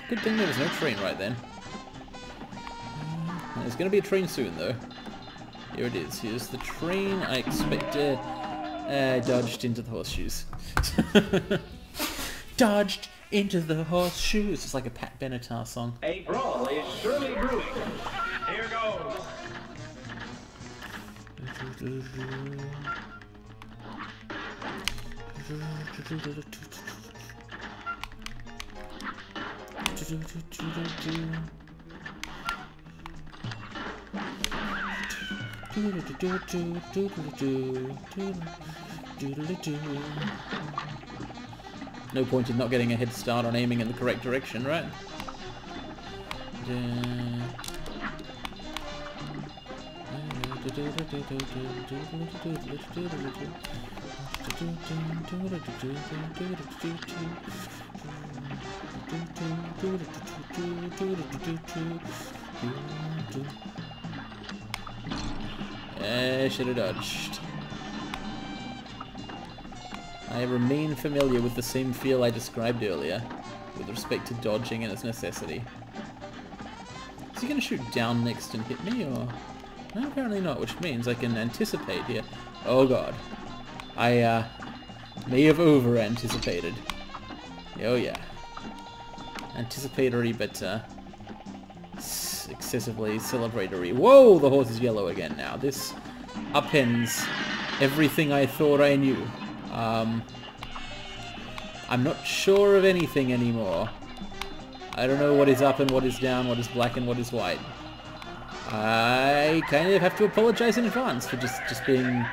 [SPEAKER 1] Good thing there was no train right then. There's going to be a train soon though. Here it is. Here's the train. I expect dodged into the horseshoes. Dodged into the horseshoes. It's like a Pat Benatar song.
[SPEAKER 3] A brawl is surely brewing. Here goes.
[SPEAKER 1] No point in not getting a head start on aiming in the correct direction, right? Should have dodged. I remain familiar with the same feel I described earlier with respect to dodging and its necessity. Is he going to shoot down next and hit me, or...? No, apparently not, which means I can anticipate here. Oh god. I may have over-anticipated. Oh yeah. Anticipatory, but excessively celebratory. Whoa, the horse is yellow again now. This upends everything I thought I knew. I'm not sure of anything anymore. I don't know what is up and what is down, what is black and what is white. I kind of have to apologize in advance for just being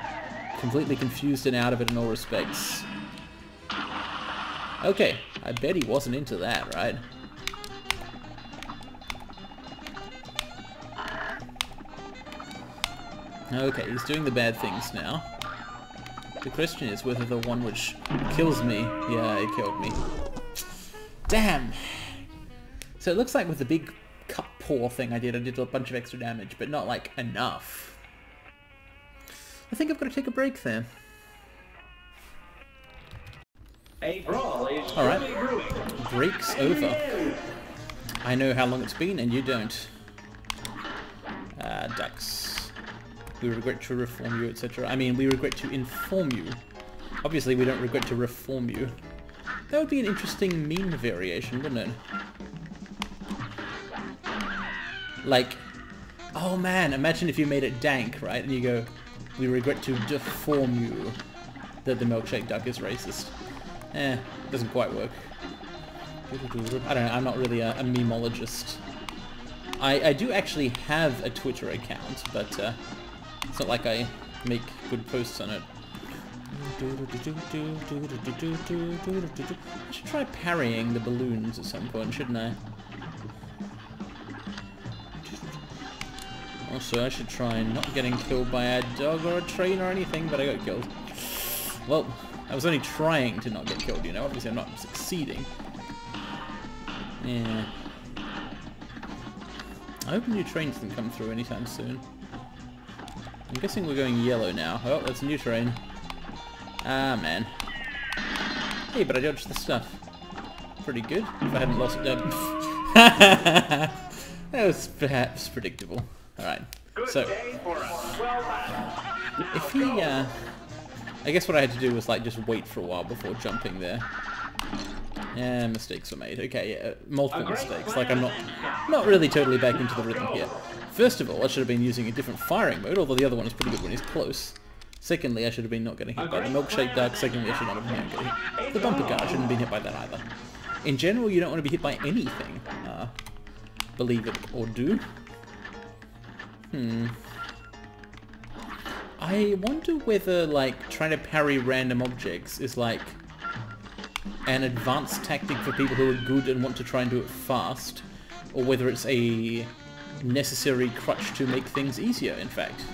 [SPEAKER 1] completely confused and out of it in all respects. Okay, I bet he wasn't into that, right? Okay, he's doing the bad things now. The question is whether the one which kills me... Yeah, it killed me. Damn! So it looks like with the big cup pour thing I did a bunch of extra damage, but not, like, enough. I think I've got to take a break there.
[SPEAKER 3] A brawl is
[SPEAKER 1] Alright.
[SPEAKER 3] brewing.
[SPEAKER 1] Break's over. I know how long it's been, and you don't. Ducks. We regret to reform you, etc. I mean, we regret to inform you. Obviously, we don't regret to reform you. That would be an interesting meme variation, wouldn't it? Like, oh man, imagine if you made it dank, right? And you go, we regret to deform you. That the milkshake duck is racist. It doesn't quite work. I don't know, I'm not really a memologist. I do actually have a Twitter account, but it's not like I make good posts on it. I should try parrying the balloons at some point, shouldn't I? Also, I should try not getting killed by a dog or a train or anything, but I got killed. Well, I was only trying to not get killed, you know? Obviously I'm not succeeding. Yeah. I hope a new train doesn't come through anytime soon. I'm guessing we're going yellow now. Oh, that's a new train. Ah, man. Hey, but I dodged the stuff. Pretty good, if I hadn't lost it. That was perhaps predictable. Alright, so... if he, I guess what I had to do was, like, just wait for a while before jumping there. Yeah, mistakes were made. Okay, yeah, multiple mistakes. Like, I'm not really totally back into the rhythm here. First of all, I should have been using a different firing mode, although the other one is pretty good when he's close. Secondly, I should have been not getting hit by the milkshake duck. Secondly, I should not have been getting hit. The bumper car, I shouldn't have been hit by that either. In general, you don't want to be hit by anything. Believe it or do. I wonder whether, like, trying to parry random objects is, like, an advanced tactic for people who are good and want to try and do it fast, or whether it's a necessary crutch to make things easier, in fact.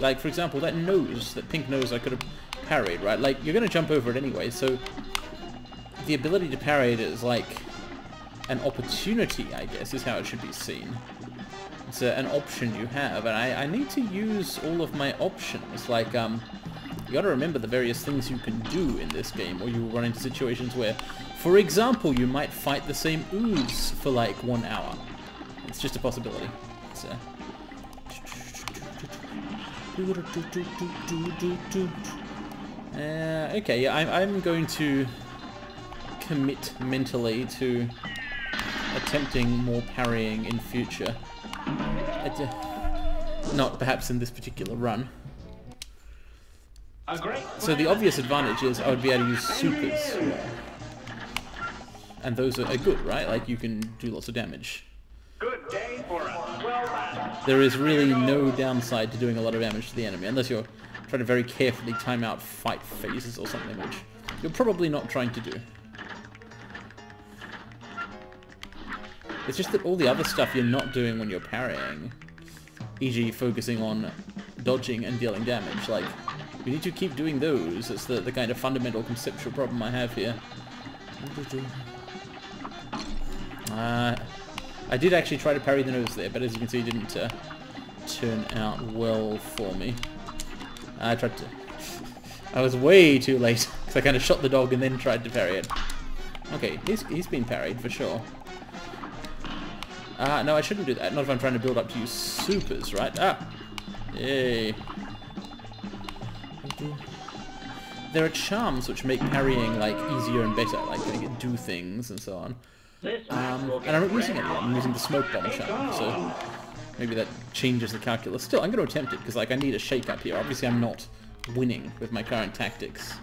[SPEAKER 1] Like, for example, that nose, that pink nose I could have parried, right? Like, you're going to jump over it anyway, so the ability to parry it is, like, an opportunity, I guess, is how it should be seen. It's an option you have, and I need to use all of my options. Like, you gotta remember the various things you can do in this game, or you will run into situations where, for example, you might fight the same ooze for, like, 1 hour. It's just a possibility. So... okay, yeah, I'm going to commit mentally to attempting more parrying in future. Not perhaps in this particular run. So the obvious advantage is I would be able to use supers. And those are good, right? Like, you can do lots of damage.
[SPEAKER 3] Good day for us. Well done.
[SPEAKER 1] There is really no downside to doing a lot of damage to the enemy, unless you're trying to very carefully time out fight phases or something, which you're probably not trying to do. It's just that all the other stuff you're not doing when you're parrying, e.g. focusing on dodging and dealing damage, like, you need to keep doing those. It's the kind of fundamental conceptual problem I have here. I did actually try to parry the nose there, but as you can see, it didn't turn out well for me. I tried to... I was way too late, because I kind of shot the dog and then tried to parry it. Okay, he's been parried, for sure. No, I shouldn't do that. Not if I'm trying to build up to use supers, right? Ah! Yay. There are charms which make parrying, like, easier and better, like they can do things and so on. And I'm not using it yet. I'm using the smoke bomb charm, so maybe that changes the calculus. Still, I'm going to attempt it, because, like, I need a shake-up here. Obviously, I'm not winning with my current tactics.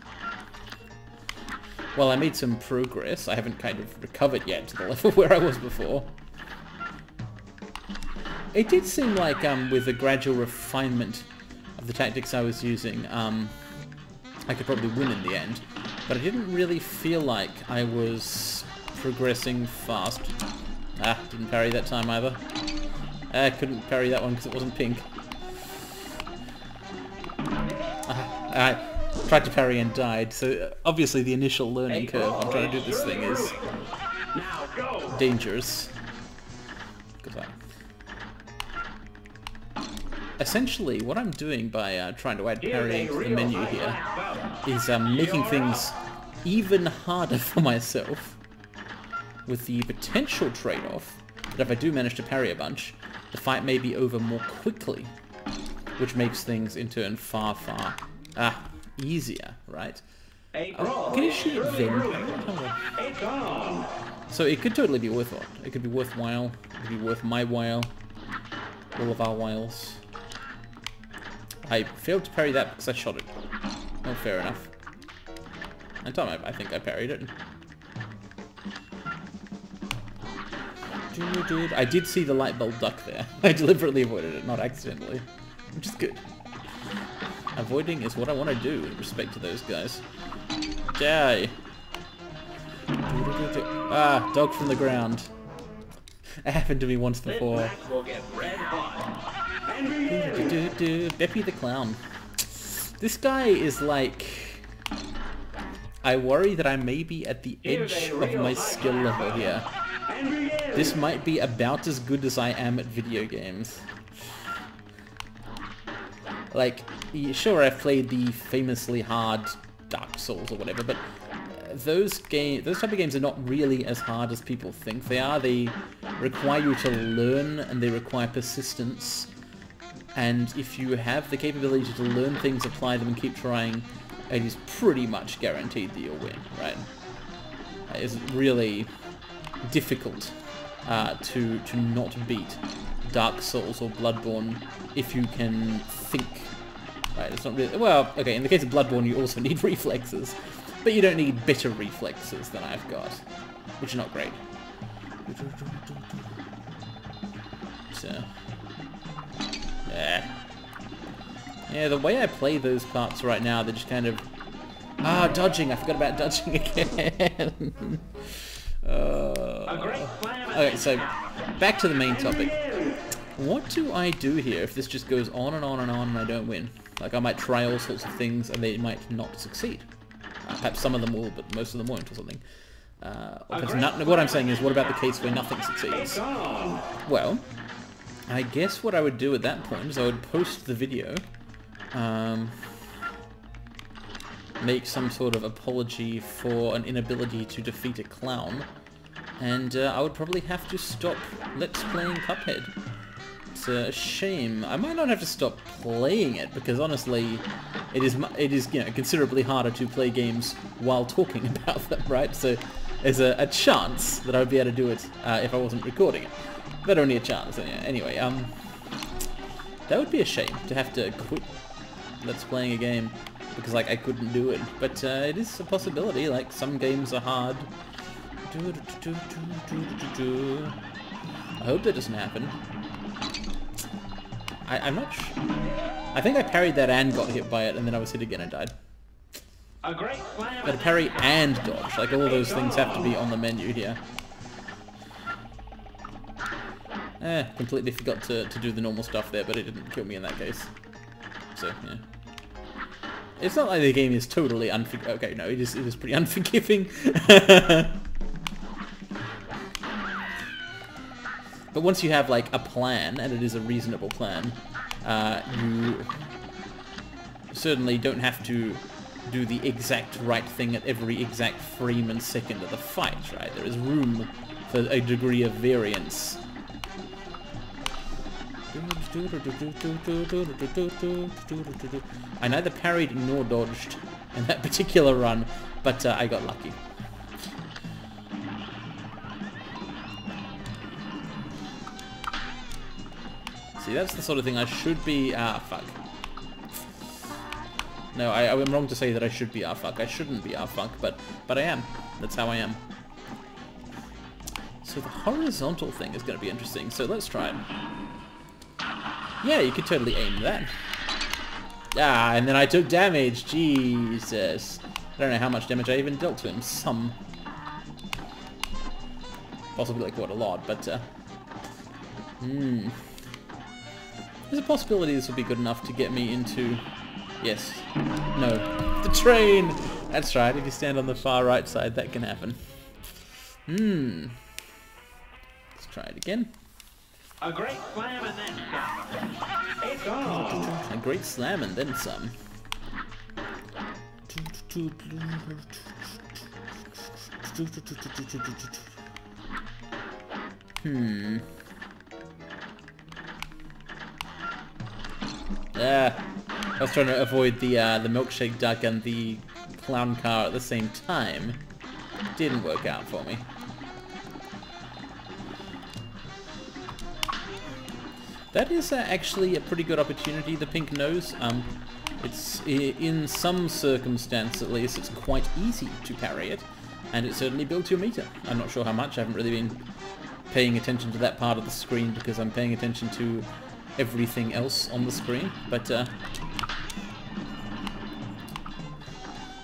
[SPEAKER 1] while I made some progress, I haven't kind of recovered yet to the level where I was before. It did seem like, with the gradual refinement of the tactics I was using, I could probably win in the end. But I didn't really feel like I was progressing fast. Ah, didn't parry that time either. I couldn't parry that one because it wasn't pink. I tried to parry and died, so obviously the initial learning curve on trying to do this thing is dangerous. Essentially, what I'm doing by trying to add parrying to the menu here is making things even harder for myself, with the potential trade-off that if I do manage to parry a bunch, the fight may be over more quickly, which makes things in turn far easier, right? Can you shoot then? So it could totally be worth it. It could be worthwhile. It could be worth my while. All of our whiles. I failed to parry that because I shot it. Well, fair enough. And time I think I parried it. I did see the light bulb duck there. I deliberately avoided it, not accidentally. Which is good. Avoiding is what I want to do with respect to those guys. Die. Ah, dog from the ground. It happened to me once before. Beppy the clown. This guy is like... I worry that I may be at the edge of my skill level here. This might be about as good as I am at video games. Like, sure, I've played the famously hard Dark Souls or whatever, but those type of games are not really as hard as people think they are. They require you to learn, and they require persistence. And if you have the capability to learn things, apply them, and keep trying, it is pretty much guaranteed that you'll win, right? It's really difficult to not beat Dark Souls or Bloodborne if you can think. Right, it's not really... Well, okay, in the case of Bloodborne you also need reflexes, but you don't need better reflexes than I've got, which are not great. So... Yeah, the way I play those parts right now, they're just kind of... Ah, dodging! I forgot about dodging again! Okay, so, back to the main topic. What do I do here if this just goes on and on and on and I don't win? Like, I might try all sorts of things and they might not succeed. Perhaps some of them will, but most of them won't or something. What I'm saying is, what about the case where nothing succeeds? Well, I guess what I would do at that point is I would post the video, make some sort of apology for an inability to defeat a clown, and I would probably have to stop Let's Playing Cuphead. It's a shame. I might not have to stop playing it, because honestly, it is considerably harder to play games while talking about them, right? So there's a chance that I would be able to do it if I wasn't recording it. But only a chance. Anyway, that would be a shame to have to quit Let's Playing a game because like I couldn't do it. But it is a possibility. Like some games are hard. I hope that doesn't happen. I'm not sure. I think I parried that and got hit by it, and then I was hit again and died. Got to parry and dodge. Like all those things have to be on the menu here. Completely forgot to do the normal stuff there, but it didn't kill me in that case. So, yeah. It's not like the game is totally unforgiving. Okay, no, it is pretty unforgiving. But once you have, like, a plan, and it is a reasonable plan, you certainly don't have to do the exact right thing at every exact frame and second of the fight, right? There is room for a degree of variance. I neither parried nor dodged in that particular run, but I got lucky. See, that's the sort of thing I should be... Ah, fuck. No, I'm wrong to say that I should be R-Fuck. I shouldn't be R-Fuck, but I am. That's how I am. So the horizontal thing is going to be interesting, so let's try it. Yeah, you could totally aim that. Ah, and then I took damage. Jesus. I don't know how much damage I even dealt to him. Some. Possibly, like, what, a lot, but, There's a possibility this would be good enough to get me into... Yes. No. The train! That's right, if you stand on the far right side, that can happen. Let's try it again.
[SPEAKER 3] A great slam and then some. It's on.
[SPEAKER 1] A great slam and then some. I was trying to avoid the milkshake duck and the clown car at the same time. Didn't work out for me. That is actually a pretty good opportunity, the pink nose. It's, in some circumstance at least, it's quite easy to parry it, and it certainly builds your meter. I'm not sure how much, I haven't really been paying attention to that part of the screen because I'm paying attention to everything else on the screen, but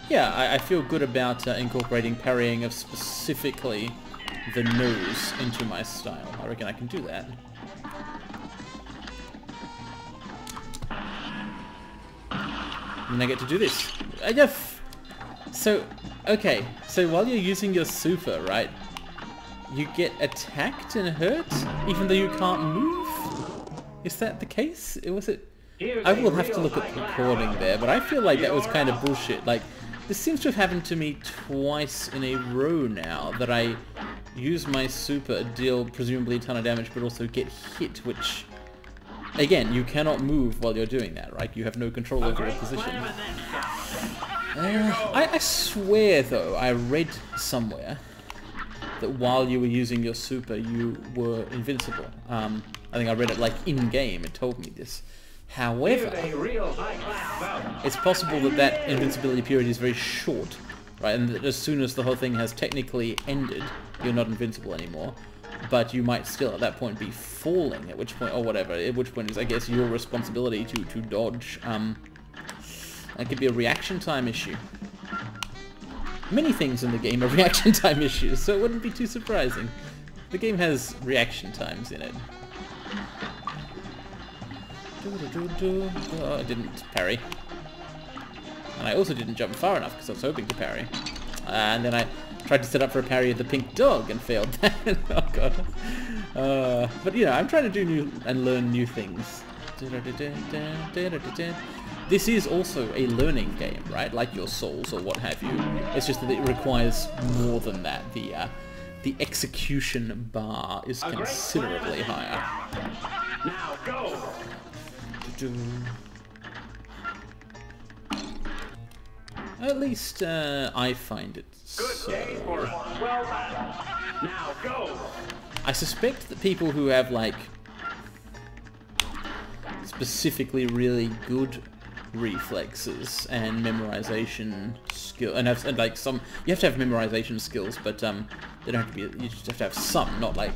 [SPEAKER 1] yeah, I feel good about incorporating parrying of specifically the nose into my style. I reckon I can do that. And I get to do this. So, okay, so while you're using your super, right, you get attacked and hurt even though you can't move? Is that the case? Was it? I will have to look at the recording there, but I feel like that was kind of bullshit. Like, this seems to have happened to me twice in a row now, that I use my super, deal presumably a ton of damage, but also get hit, which, again, you cannot move while you're doing that, right? You have no control over your position. I swear, though, I read somewhere that while you were using your super, you were invincible. I think I read it like in-game, it told me this. However, it's possible that that invincibility period is very short, right? And that as soon as the whole thing has technically ended, you're not invincible anymore. But you might still at that point be falling, at which point, or whatever, at which point is, I guess, your responsibility to dodge. That could be a reaction time issue. Many things in the game are reaction time issues, so it wouldn't be too surprising. The game has reaction times in it. Oh, I didn't parry. And I also didn't jump far enough because I was hoping to parry. And then I tried to set up for a parry of the pink dog and failed that. Oh god. But you know, I'm trying to do new and learn new things. This is also a learning game, right? Like your Souls or what have you. It's just that it requires more than that. The execution bar is considerably higher.
[SPEAKER 3] Now go.
[SPEAKER 1] At least I find it so.
[SPEAKER 3] Good day for it. Well done. Now go.
[SPEAKER 1] I suspect that people who have like specifically really good reflexes and memorization skill, and like some, you have to have memorization skills, but they don't have to be. You just have to have some, not like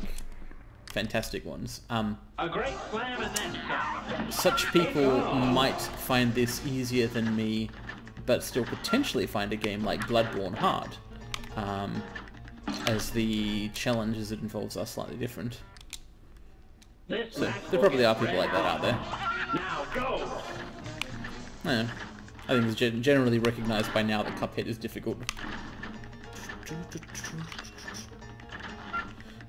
[SPEAKER 1] fantastic ones.
[SPEAKER 3] A great slam and then some.
[SPEAKER 1] Such people might find this easier than me, but still potentially find a game like Bloodborne hard, as the challenges it involves are slightly different. So there probably are people like that out there.
[SPEAKER 3] Now go.
[SPEAKER 1] Yeah, I think it's generally recognized by now that Cuphead is difficult.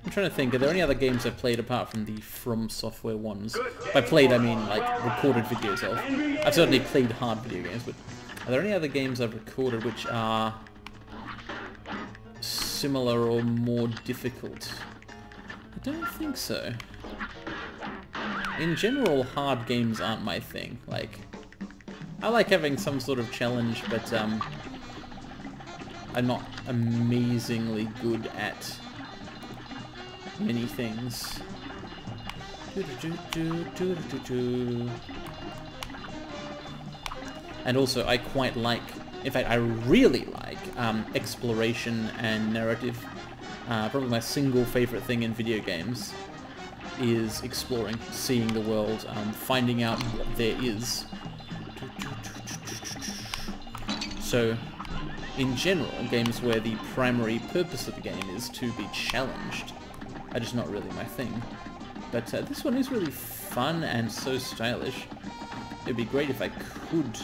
[SPEAKER 1] I'm trying to think, are there any other games I've played apart from the From Software ones? By played, I mean like recorded videos of. I've certainly played hard video games, but are there any other games I've recorded which are similar or more difficult? I don't think so. In general, hard games aren't my thing. Like, I like having some sort of challenge, but I'm not amazingly good at many things. And also, I quite like, in fact, I really like exploration and narrative. Probably my single favorite thing in video games is exploring, seeing the world, finding out what there is. So, in general, games where the primary purpose of the game is to be challenged are just not really my thing. But this one is really fun and so stylish. It'd be great if I could...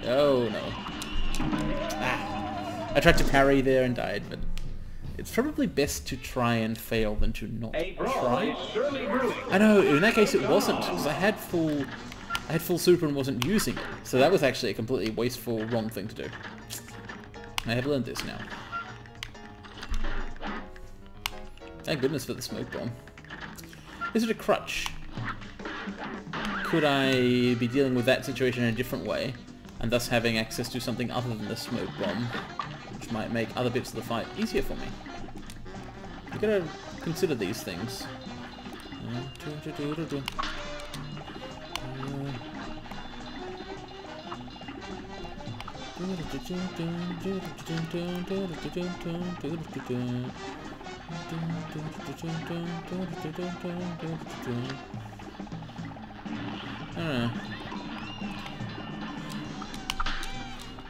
[SPEAKER 1] Oh no. Ah. I tried to parry there and died, but it's probably best to try and fail than to not try. I know, in that case it wasn't, because I had full super and wasn't using it. So that was actually a completely wasteful, wrong thing to do. I have learned this now. Thank goodness for the smoke bomb. Is it a crutch? Could I be dealing with that situation in a different way, and thus having access to something other than the smoke bomb, which might make other bits of the fight easier for me? You gotta consider these things.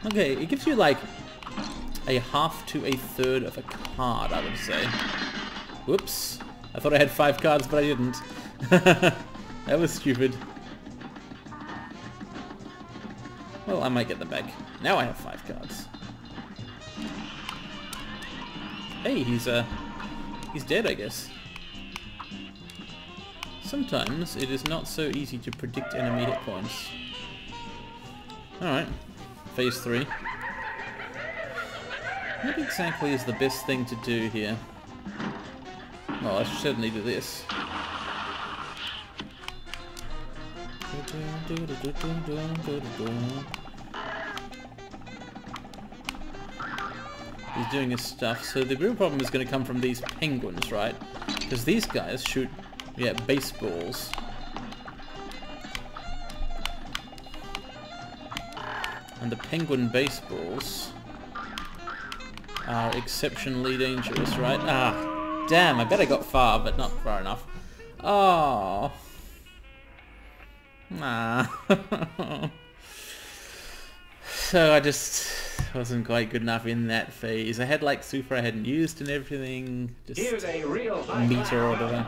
[SPEAKER 1] Okay, it gives you like a half to a third of a card, I would say. Whoops. I thought I had 5 cards, but I didn't. That was stupid. Well, I might get them back. Now I have 5 cards. Hey, he's dead, I guess. Sometimes it is not so easy to predict enemy hit points. Alright. Phase 3. What exactly is the best thing to do here? Well, I should certainly do this. He's doing his stuff. So the real problem is going to come from these penguins, right? Because these guys shoot, yeah, baseballs. And the penguin baseballs are exceptionally dangerous, right? Ah, damn, I bet I got far, but not far enough. Oh. Ah. So I just wasn't quite good enough in that phase. I had like super I hadn't used and everything. Just a meter or whatever.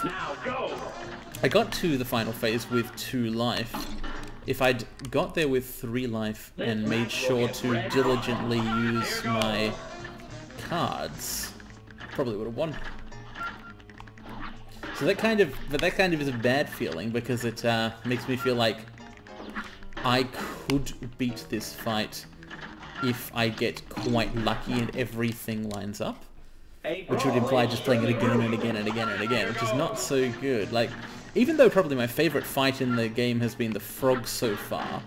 [SPEAKER 3] Now go.
[SPEAKER 1] I got to the final phase with 2 life. If I'd got there with 3 life and made sure to diligently use my cards, probably would have won. So that kind of is a bad feeling because it makes me feel like I could beat this fight if I get quite lucky and everything lines up, which would imply just playing it again and again and again and again, which is not so good. Like, even though probably my favorite fight in the game has been the frog so far,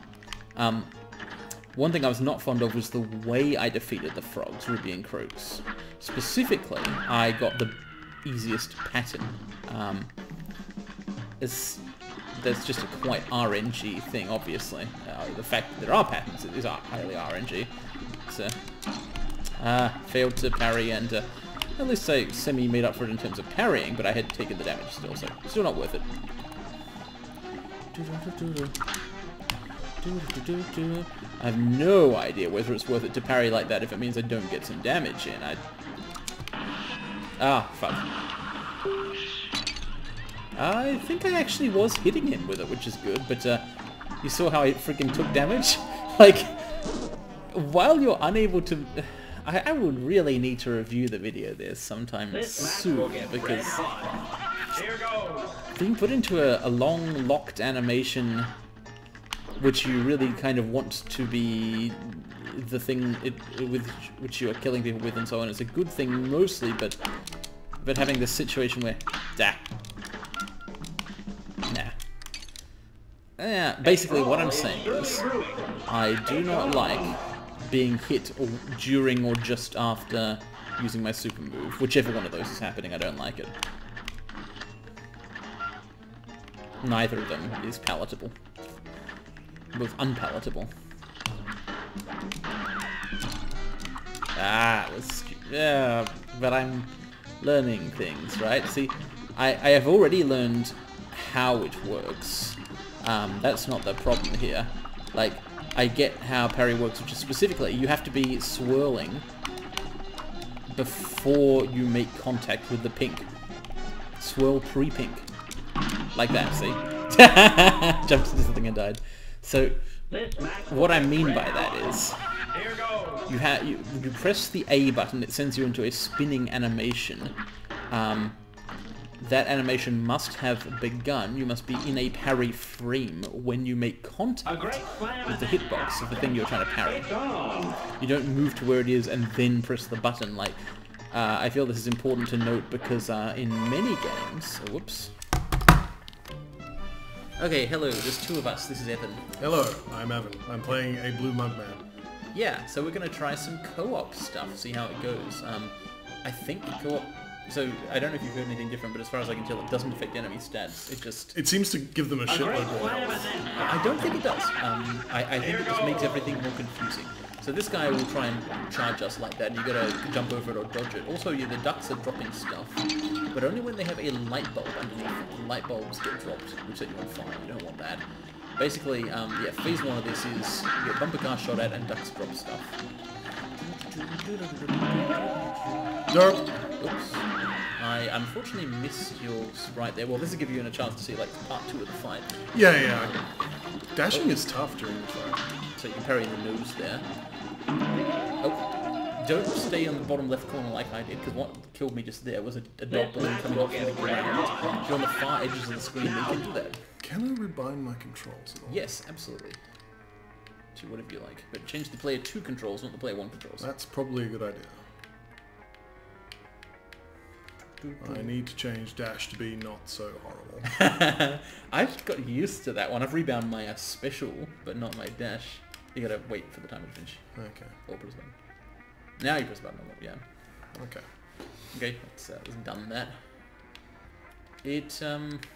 [SPEAKER 1] one thing I was not fond of was the way I defeated the frogs, Ruby and Croaks. Specifically, I got the easiest pattern. That's just a quite RNG thing, obviously. The fact that there are patterns is highly RNG. So, failed to parry and at least say semi made up for it in terms of parrying, but I had taken the damage still, so still not worth it. I have no idea whether it's worth it to parry like that if it means I don't get some damage in. Ah, fuck. I think I actually was hitting him with it, which is good, but you saw how he freaking took damage? Like, while you're unable to... I would really need to review the video there sometime soon, because being put into a long locked animation which you really kind of want to be the thing with which you are killing people with and so on is a good thing mostly, but having this situation where... basically what I'm saying is, I do not like being hit during or just after using my super move. Whichever one of those is happening, I don't like it. Neither of them is palatable. Both unpalatable. Ah, that's stupid. Yeah, but I'm learning things, right? See, I have already learned how it works. That's not the problem here. Like, I get how parry works, which is specifically, you have to be swirling before you make contact with the pink. Swirl pre-pink. Like that, see? Jumped into something and died. So, what I mean by that is, you press the A button, it sends you into a spinning animation. That animation must have begun. You must be in a parry frame when you make contact with the hitbox of the thing you're trying to parry. You don't move to where it is and then press the button. Like, I feel this is important to note because in many games... whoops. Okay, hello, there's two of us. This is Evan.
[SPEAKER 4] Hello, I'm Evan. I'm playing a Blue Mugman.
[SPEAKER 1] Yeah, so we're going to try some co-op stuff, see how it goes. I think co-op... So, I don't know if you've heard anything different, but as far as I can tell, it doesn't affect enemy stats. It just...
[SPEAKER 4] It seems to give them a shitload more health.
[SPEAKER 1] I don't think it does. I think it just makes everything more confusing. So this guy will try and charge us like that, and you gotta jump over it or dodge it. Also, yeah, the ducks are dropping stuff, but only when they have a light bulb underneath. Light bulbs get dropped, which set you on fire. You don't want that. Basically, yeah, phase one of this is you get bumper car shot at and ducks drop stuff.
[SPEAKER 4] Derp.
[SPEAKER 1] Oops. I unfortunately missed your sprite there. Well, this will give you a chance to see like part 2 of the fight.
[SPEAKER 4] Yeah. Dashing is tough during the fight.
[SPEAKER 1] So you can parry in the nose there. Oh, don't stay on the bottom left corner like I did, because what killed me just there was a dog balloon coming off from the ground. If you're on the far edges of the screen, you can do that.
[SPEAKER 4] Can I rebind my controls at all?
[SPEAKER 1] Yes, absolutely. To whatever you like. But change the player 2 controls, not the player 1 controls.
[SPEAKER 4] That's probably a good idea. I need to change dash to be not so horrible.
[SPEAKER 1] I've got used to that one. I've rebound my special, but not my dash. You gotta wait for the timer to finish.
[SPEAKER 4] Okay.
[SPEAKER 1] Or press button. Now you press button, yeah.
[SPEAKER 4] Okay.
[SPEAKER 1] Okay, that's done that. It,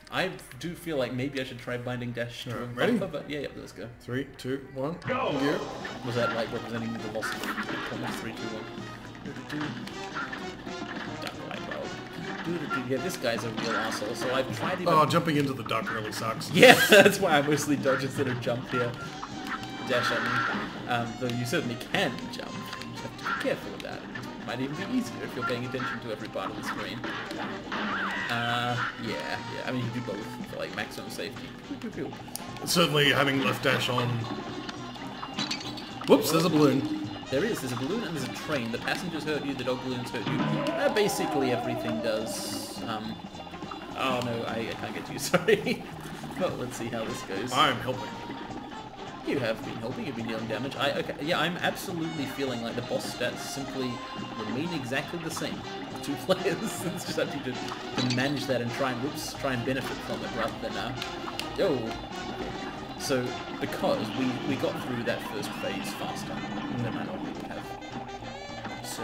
[SPEAKER 1] I do feel like maybe I should try binding dash to a
[SPEAKER 4] ready?
[SPEAKER 1] bumper, but yeah, let's go.
[SPEAKER 4] 3, 2, 1,
[SPEAKER 3] Go!
[SPEAKER 4] gear.
[SPEAKER 1] Was that like representing the loss of points? 3, 2, 1. Duck light bulb. Yeah, this guy's a real asshole, so I've tried even...
[SPEAKER 4] Oh, jumping into the duck really sucks.
[SPEAKER 1] Yeah, that's why I mostly dodge instead of jump here. Dash at me. Though you certainly can jump. You just have to be careful with that. It might even be easier if you're paying attention to every part of the screen. Yeah. I mean, you do both for like maximum safety.
[SPEAKER 4] Certainly having left dash on... Whoops, there's a balloon.
[SPEAKER 1] There's a balloon and there's a train. The passengers hurt you, the dog balloons hurt you. Basically everything does. Oh no, I can't get to you, sorry. Well, let's see how this goes.
[SPEAKER 4] I'm helping.
[SPEAKER 1] You have been helping, you've been dealing damage. Okay, yeah, I'm absolutely feeling like the boss stats simply remain exactly the same with 2 players. It's just up to you to manage that and try and benefit from it rather than So, because we got through that first phase faster than I normally would have. So,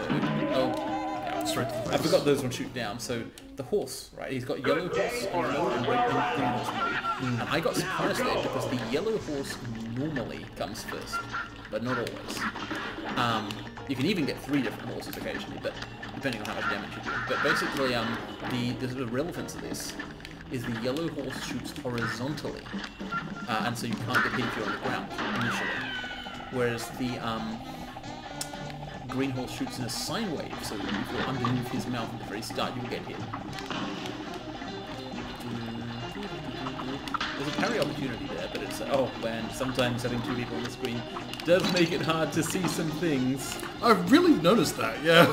[SPEAKER 4] Straight to the face.
[SPEAKER 1] I forgot those ones shoot down. So, the horse, right? He's got yellow horse in mode and red green horse mode. And I got surprised there because the yellow horse normally comes first, but not always. You can even get 3 different horses occasionally, but depending on how much damage you do. But basically, the sort of relevance of this is the yellow horse shoots horizontally, and so you can't get hit if you're on the ground initially. Whereas the green horse shoots in a sine wave, so if you're underneath his mouth at the very start, you'll get hit. There's a parry opportunity there, but it's oh man, sometimes having 2 people on the screen does make it hard to see some things.
[SPEAKER 4] I've really noticed that, yeah.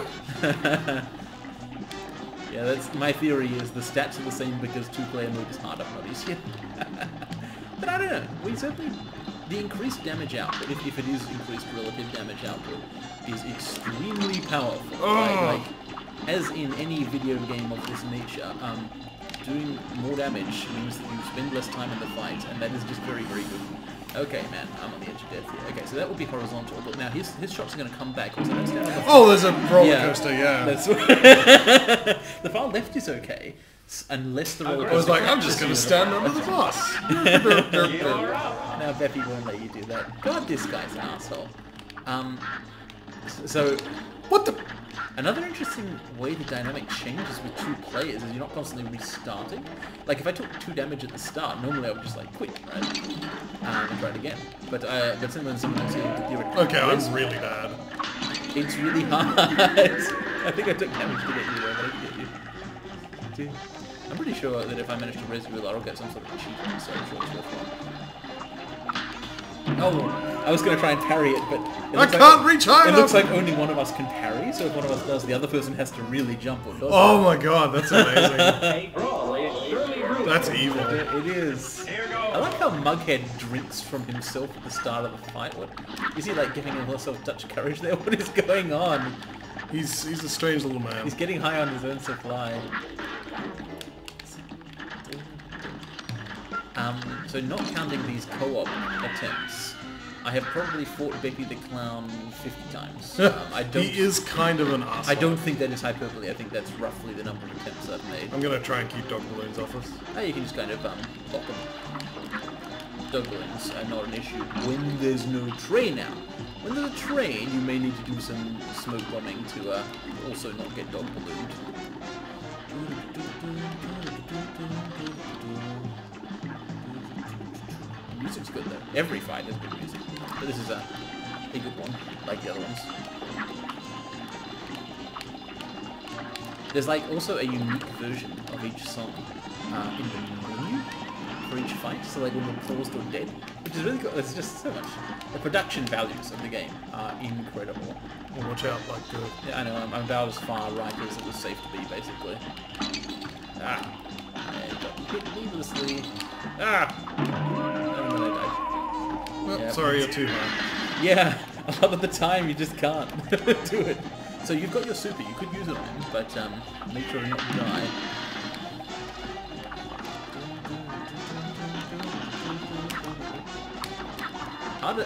[SPEAKER 1] Yeah, that's my theory is the stats are the same because 2-player mode is harder, not easier. But I don't know, we certainly... The increased damage output, if it is increased relative damage output, is extremely powerful. Right? Like, as in any video game of this nature, doing more damage means that you spend less time in the fight, and that is just very, very good. Okay, man, I'm on the edge of death here. Okay, so that would be horizontal, but now his shots are going to come back. Also, don't stand on the
[SPEAKER 4] Oh, there's a roller coaster, yeah.
[SPEAKER 1] That's the far left is okay, unless the roller coaster...
[SPEAKER 4] I was like, I'm just going to stand under the bus.
[SPEAKER 1] Now Beppy won't let you do that. God, this guy's an asshole. So
[SPEAKER 2] What the?
[SPEAKER 1] another interesting way the dynamic changes with 2 players is you're not constantly restarting. Like if I took 2 damage at the start, normally I would just like quit, right? And try it again. But then when someone else theoretically
[SPEAKER 4] Okay, I'm really bad.
[SPEAKER 1] it's really hard. I think I took damage to get you there, but I didn't get you. I'm pretty sure that if I manage to res you, I'll get some sort of achievement, so I'm sure it's worthwhile. Oh, I was going to try and parry it, but
[SPEAKER 4] I can't reach high
[SPEAKER 1] It
[SPEAKER 4] enough.
[SPEAKER 1] looks like only one of us can parry, so if one of us does, the other person has to really jump or dodge.
[SPEAKER 4] Oh my god, that's amazing.
[SPEAKER 3] A brawl is surely rude.
[SPEAKER 4] That's evil.
[SPEAKER 1] It is.
[SPEAKER 3] Here
[SPEAKER 1] I
[SPEAKER 3] goes.
[SPEAKER 1] like how Mughead drinks from himself at the start of the fight. What is he like giving himself Dutch courage there? What is going on?
[SPEAKER 4] He's a strange little man.
[SPEAKER 1] He's getting high on his own supply. So not counting these co-op attempts, I have probably fought Becky the Clown 50 times. I don't.
[SPEAKER 4] He is kind of an asshole.
[SPEAKER 1] I don't think that is hyperbole. I think that's roughly the number of attempts I've made.
[SPEAKER 4] I'm gonna try and keep dog balloons off us.
[SPEAKER 1] You can just kind of block them. Dog balloons are not an issue when there's no train out. When there's a train, you may need to do some smoke bombing to also not get dog ballooned. The music's good though. Every fight has good music, but this is a good one, like the other ones. There's like also a unique version of each song in the menu for each fight. So like when we're paused or dead, which is really cool. There's just so much. The production values of the game are incredible.
[SPEAKER 4] Well, watch out, like
[SPEAKER 1] Yeah, I know. I'm about as far right as it was safe to be, basically. And got hit needlessly. Oh, no, I died.
[SPEAKER 4] well,
[SPEAKER 1] Yeah.
[SPEAKER 4] sorry, you're too high.
[SPEAKER 1] Yeah, a lot of the time you just can't do it. So you've got your super, you could use it on him, but make sure not to die.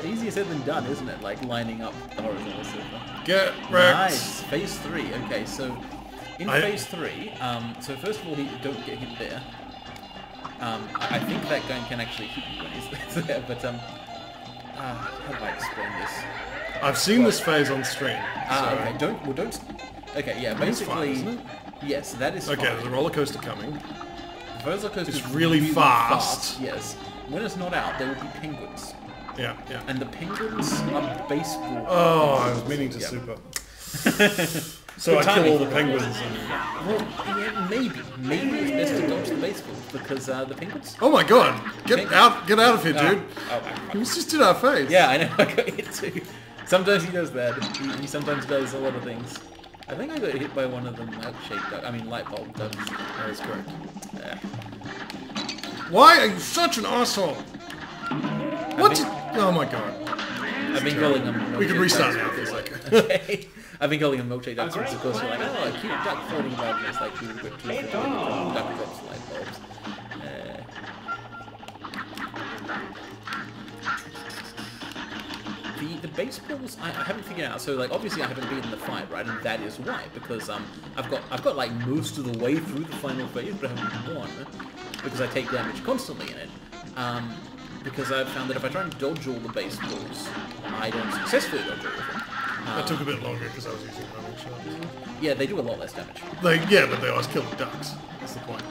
[SPEAKER 1] Easier said than done, isn't it? Like lining up the horizontal super.
[SPEAKER 4] Get wrecked.
[SPEAKER 1] Nice. Phase 3. Okay, so in phase 3, so first of all, don't get hit there. I think that gun can actually hit you when he's there, but how do I explain this?
[SPEAKER 4] I've seen this phase on stream. So.
[SPEAKER 1] Okay, don't. Okay, yeah,
[SPEAKER 4] It's fine,
[SPEAKER 1] basically,
[SPEAKER 4] isn't it?
[SPEAKER 1] yes, that is
[SPEAKER 4] Okay,
[SPEAKER 1] fine.
[SPEAKER 4] there's a roller coaster coming.
[SPEAKER 1] The roller coaster
[SPEAKER 4] It's
[SPEAKER 1] is
[SPEAKER 4] really fast.
[SPEAKER 1] Yes, when it's not out, there will be penguins,
[SPEAKER 4] Yeah, yeah.
[SPEAKER 1] and the penguins are baseball.
[SPEAKER 4] Oh, I was meaning to
[SPEAKER 1] Yeah.
[SPEAKER 4] super. So I kill all the penguins. And...
[SPEAKER 1] Well, yeah, maybe it's best to dodge the baseballs because the penguins.
[SPEAKER 4] Oh my god! Get out of here, dude!
[SPEAKER 1] Oh,
[SPEAKER 4] He was just in our face.
[SPEAKER 1] yeah, I know. I got hit too. Sometimes he does that. He sometimes does a lot of things. I think I got hit by one of them light bulb ducks.
[SPEAKER 4] That is correct.
[SPEAKER 1] Yeah.
[SPEAKER 4] Why are you such an asshole? What? Oh my god.
[SPEAKER 1] I've been calling them.
[SPEAKER 4] We can
[SPEAKER 1] milkshake
[SPEAKER 4] restart
[SPEAKER 1] ducks
[SPEAKER 4] now,
[SPEAKER 1] because,
[SPEAKER 4] feels
[SPEAKER 1] like, okay. I've been calling them milkshake ducks since, of course, you're like, oh, a cute duck floating about, and it's like you would put two duck drops light bulbs. The baseballs I haven't figured out. So like obviously I haven't beaten the fight, right? And that is why, because I've got like most of the way through the final phase, but I haven't won because I take damage constantly in it. Because I've found that if I try and dodge all the baseballs, I don't successfully dodge all of them.
[SPEAKER 4] That took a bit longer because I was using running shots.
[SPEAKER 1] Yeah, they do a lot less damage.
[SPEAKER 4] Yeah, but they always kill the ducks. That's the point.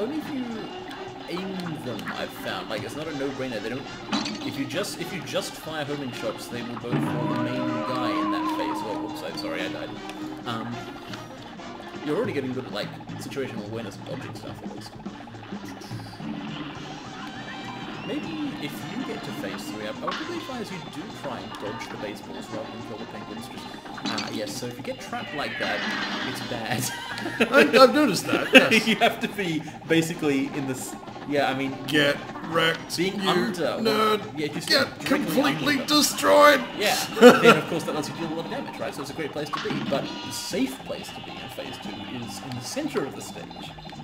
[SPEAKER 1] Only if you aim them, I've found. Like it's not a no-brainer. They don't. If you just fire homing shots, they will go for the main guy in that phase. Oh, whoops! I'm sorry, I died. You're already getting good at like situational awareness and dodging stuff at least. Maybe if you get to phase 3, I would really advise you do try and dodge the baseballs rather than kill the penguins. Yes, so if you get trapped like that, it's bad.
[SPEAKER 4] I've noticed that, yes.
[SPEAKER 1] You have to be basically in this... Yeah, I mean...
[SPEAKER 4] Get wrecked,
[SPEAKER 1] being
[SPEAKER 4] you
[SPEAKER 1] under...
[SPEAKER 4] nerd.
[SPEAKER 1] Yeah, just
[SPEAKER 4] Get
[SPEAKER 1] directly
[SPEAKER 4] completely
[SPEAKER 1] under.
[SPEAKER 4] destroyed.
[SPEAKER 1] Yeah, then of course that lets you deal a lot of damage, right? So it's a great place to be. But the safe place to be in phase 2 is in the center of the stage.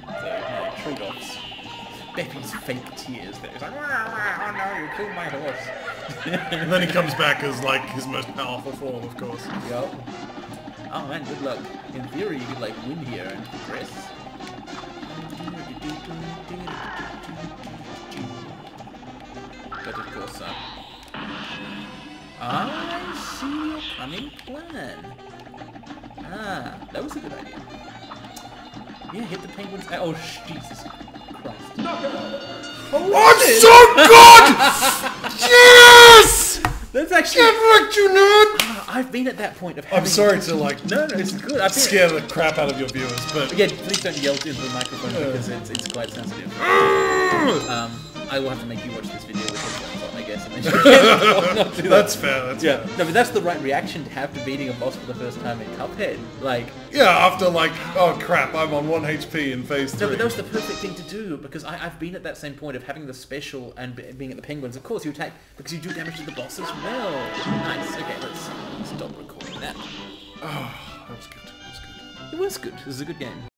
[SPEAKER 1] So, trade-offs. Beppy's fake tears there. He's like, oh no, you killed my horse.
[SPEAKER 4] And then he comes back as like his most powerful form, of course.
[SPEAKER 1] Yup. Oh man, good luck. In theory, you could like win here and progress. But of course, I see your cunning plan. Ah, that was a good idea. Yeah, hit the penguins. Oh, Jesus Christ.
[SPEAKER 4] Oh, so good! Yes!
[SPEAKER 1] That's actually...
[SPEAKER 4] Get wrecked, you nerd!
[SPEAKER 1] I've been at that point of having...
[SPEAKER 4] I'm sorry to, like...
[SPEAKER 1] No, it's good. I've been...
[SPEAKER 4] scare the crap out of your viewers, but...
[SPEAKER 1] Again, please don't yell into the microphone because it's quite sensitive. I will have to make you watch this video with headphones on, I guess. And then you can not do that.
[SPEAKER 4] That's fair, that's fair.
[SPEAKER 1] No, but that's the right reaction to have to beating a boss for the first time in Cuphead. Like...
[SPEAKER 4] Yeah, after like, oh crap, I'm on 1 HP in phase 3.
[SPEAKER 1] No, but that was the perfect thing to do, because I've been at that same point of having the special and being at the penguins. Of course, you attack because you do damage to the boss as well. Nice. Okay, let's stop recording that.
[SPEAKER 4] Oh, that was good. That was good.
[SPEAKER 1] It was good. This is a good game.